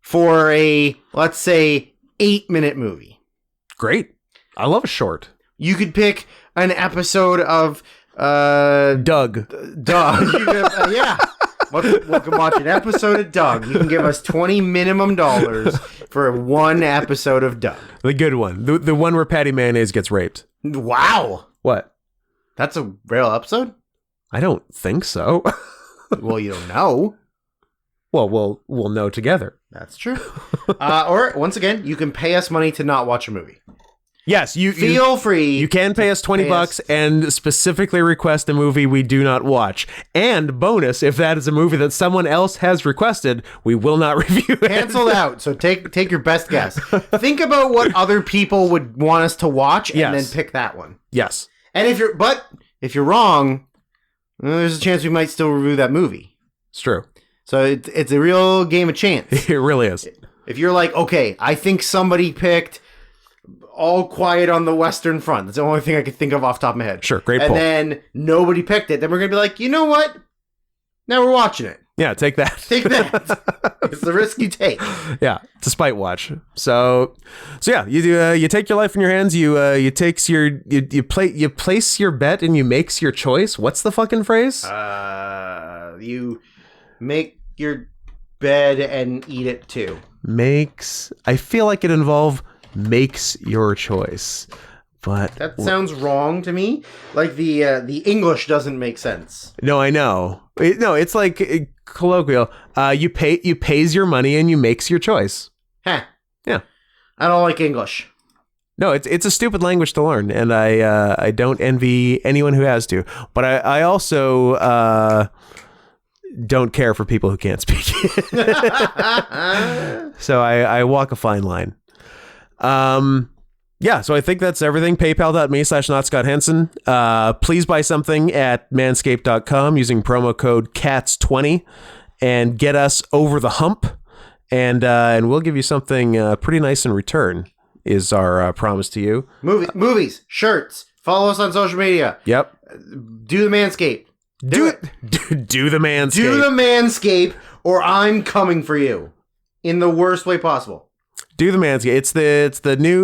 A: for a, let's say, 8-minute movie.
B: Great. I love a short.
A: You could pick an episode of
B: Doug.
A: Yeah. We can watch an episode of Doug. You can give us $20 minimum for one episode of Doug.
B: The good one. The one where Patty Mayonnaise gets raped.
A: Wow.
B: What?
A: That's a real episode?
B: I don't think so.
A: Well, you don't know.
B: Well, we'll know together.
A: That's true. Or, once again, you can pay us money to not watch a movie.
B: Yes, you
A: feel free.
B: You can pay us $20 and specifically request a movie we do not watch. And bonus, if that is a movie that someone else has requested, we will not review it.
A: Canceled out. So take your best guess. Think about what other people would want us to watch and then pick that one.
B: Yes.
A: And if you're wrong, there's a chance we might still review that movie.
B: It's true.
A: So it's a real game of chance.
B: It really is.
A: If you're like, okay, I think somebody picked All Quiet on the Western Front. That's the only thing I could think of off the top of my head.
B: Sure, great
A: pull.
B: And
A: then nobody picked it. Then we're going to be like, you know what? Now we're watching it.
B: Yeah, take that.
A: Take that. It's the risk you take.
B: Yeah, it's a spite watch. So yeah, you take your life in your hands. You place your bet and you makes your choice. What's the fucking phrase?
A: You make your bed and eat it too.
B: I feel like it involves makes your choice, but
A: that sounds wrong to me. Like the English doesn't make sense.
B: No, I know. It's like colloquial. You pays your money and you makes your choice.
A: Huh.
B: Yeah.
A: I don't like English.
B: No, it's a stupid language to learn, and I don't envy anyone who has to. But I also don't care for people who can't speak. So I walk a fine line. Yeah, so I think that's everything. PayPal.me/NotScottHenson. Please buy something at Manscaped.com using promo code CATS20 and get us over the hump. And we'll give you something pretty nice in return. is our promise to you.
A: Movies, shirts. Follow us on social media.
B: Yep.
A: Do the Manscaped. Do it.
B: Do the Manscaped.
A: Do the Manscaped, or I'm coming for you in the worst way possible.
B: Do the Manscaped.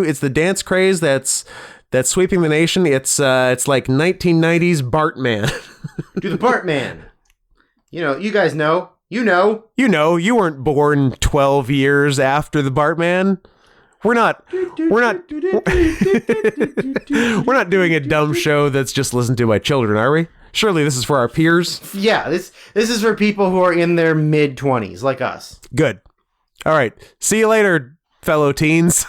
B: It's the dance craze that's sweeping the nation. It's like 1990s Bartman.
A: Do the Bartman. You guys know. You
B: you weren't born 12 years after the Bartman. We're not doing a dumb show that's just listened to by children, are we? Surely this is for our peers.
A: Yeah, this is for people who are in their mid-20s like us.
B: Good. All right. See you later, fellow teens.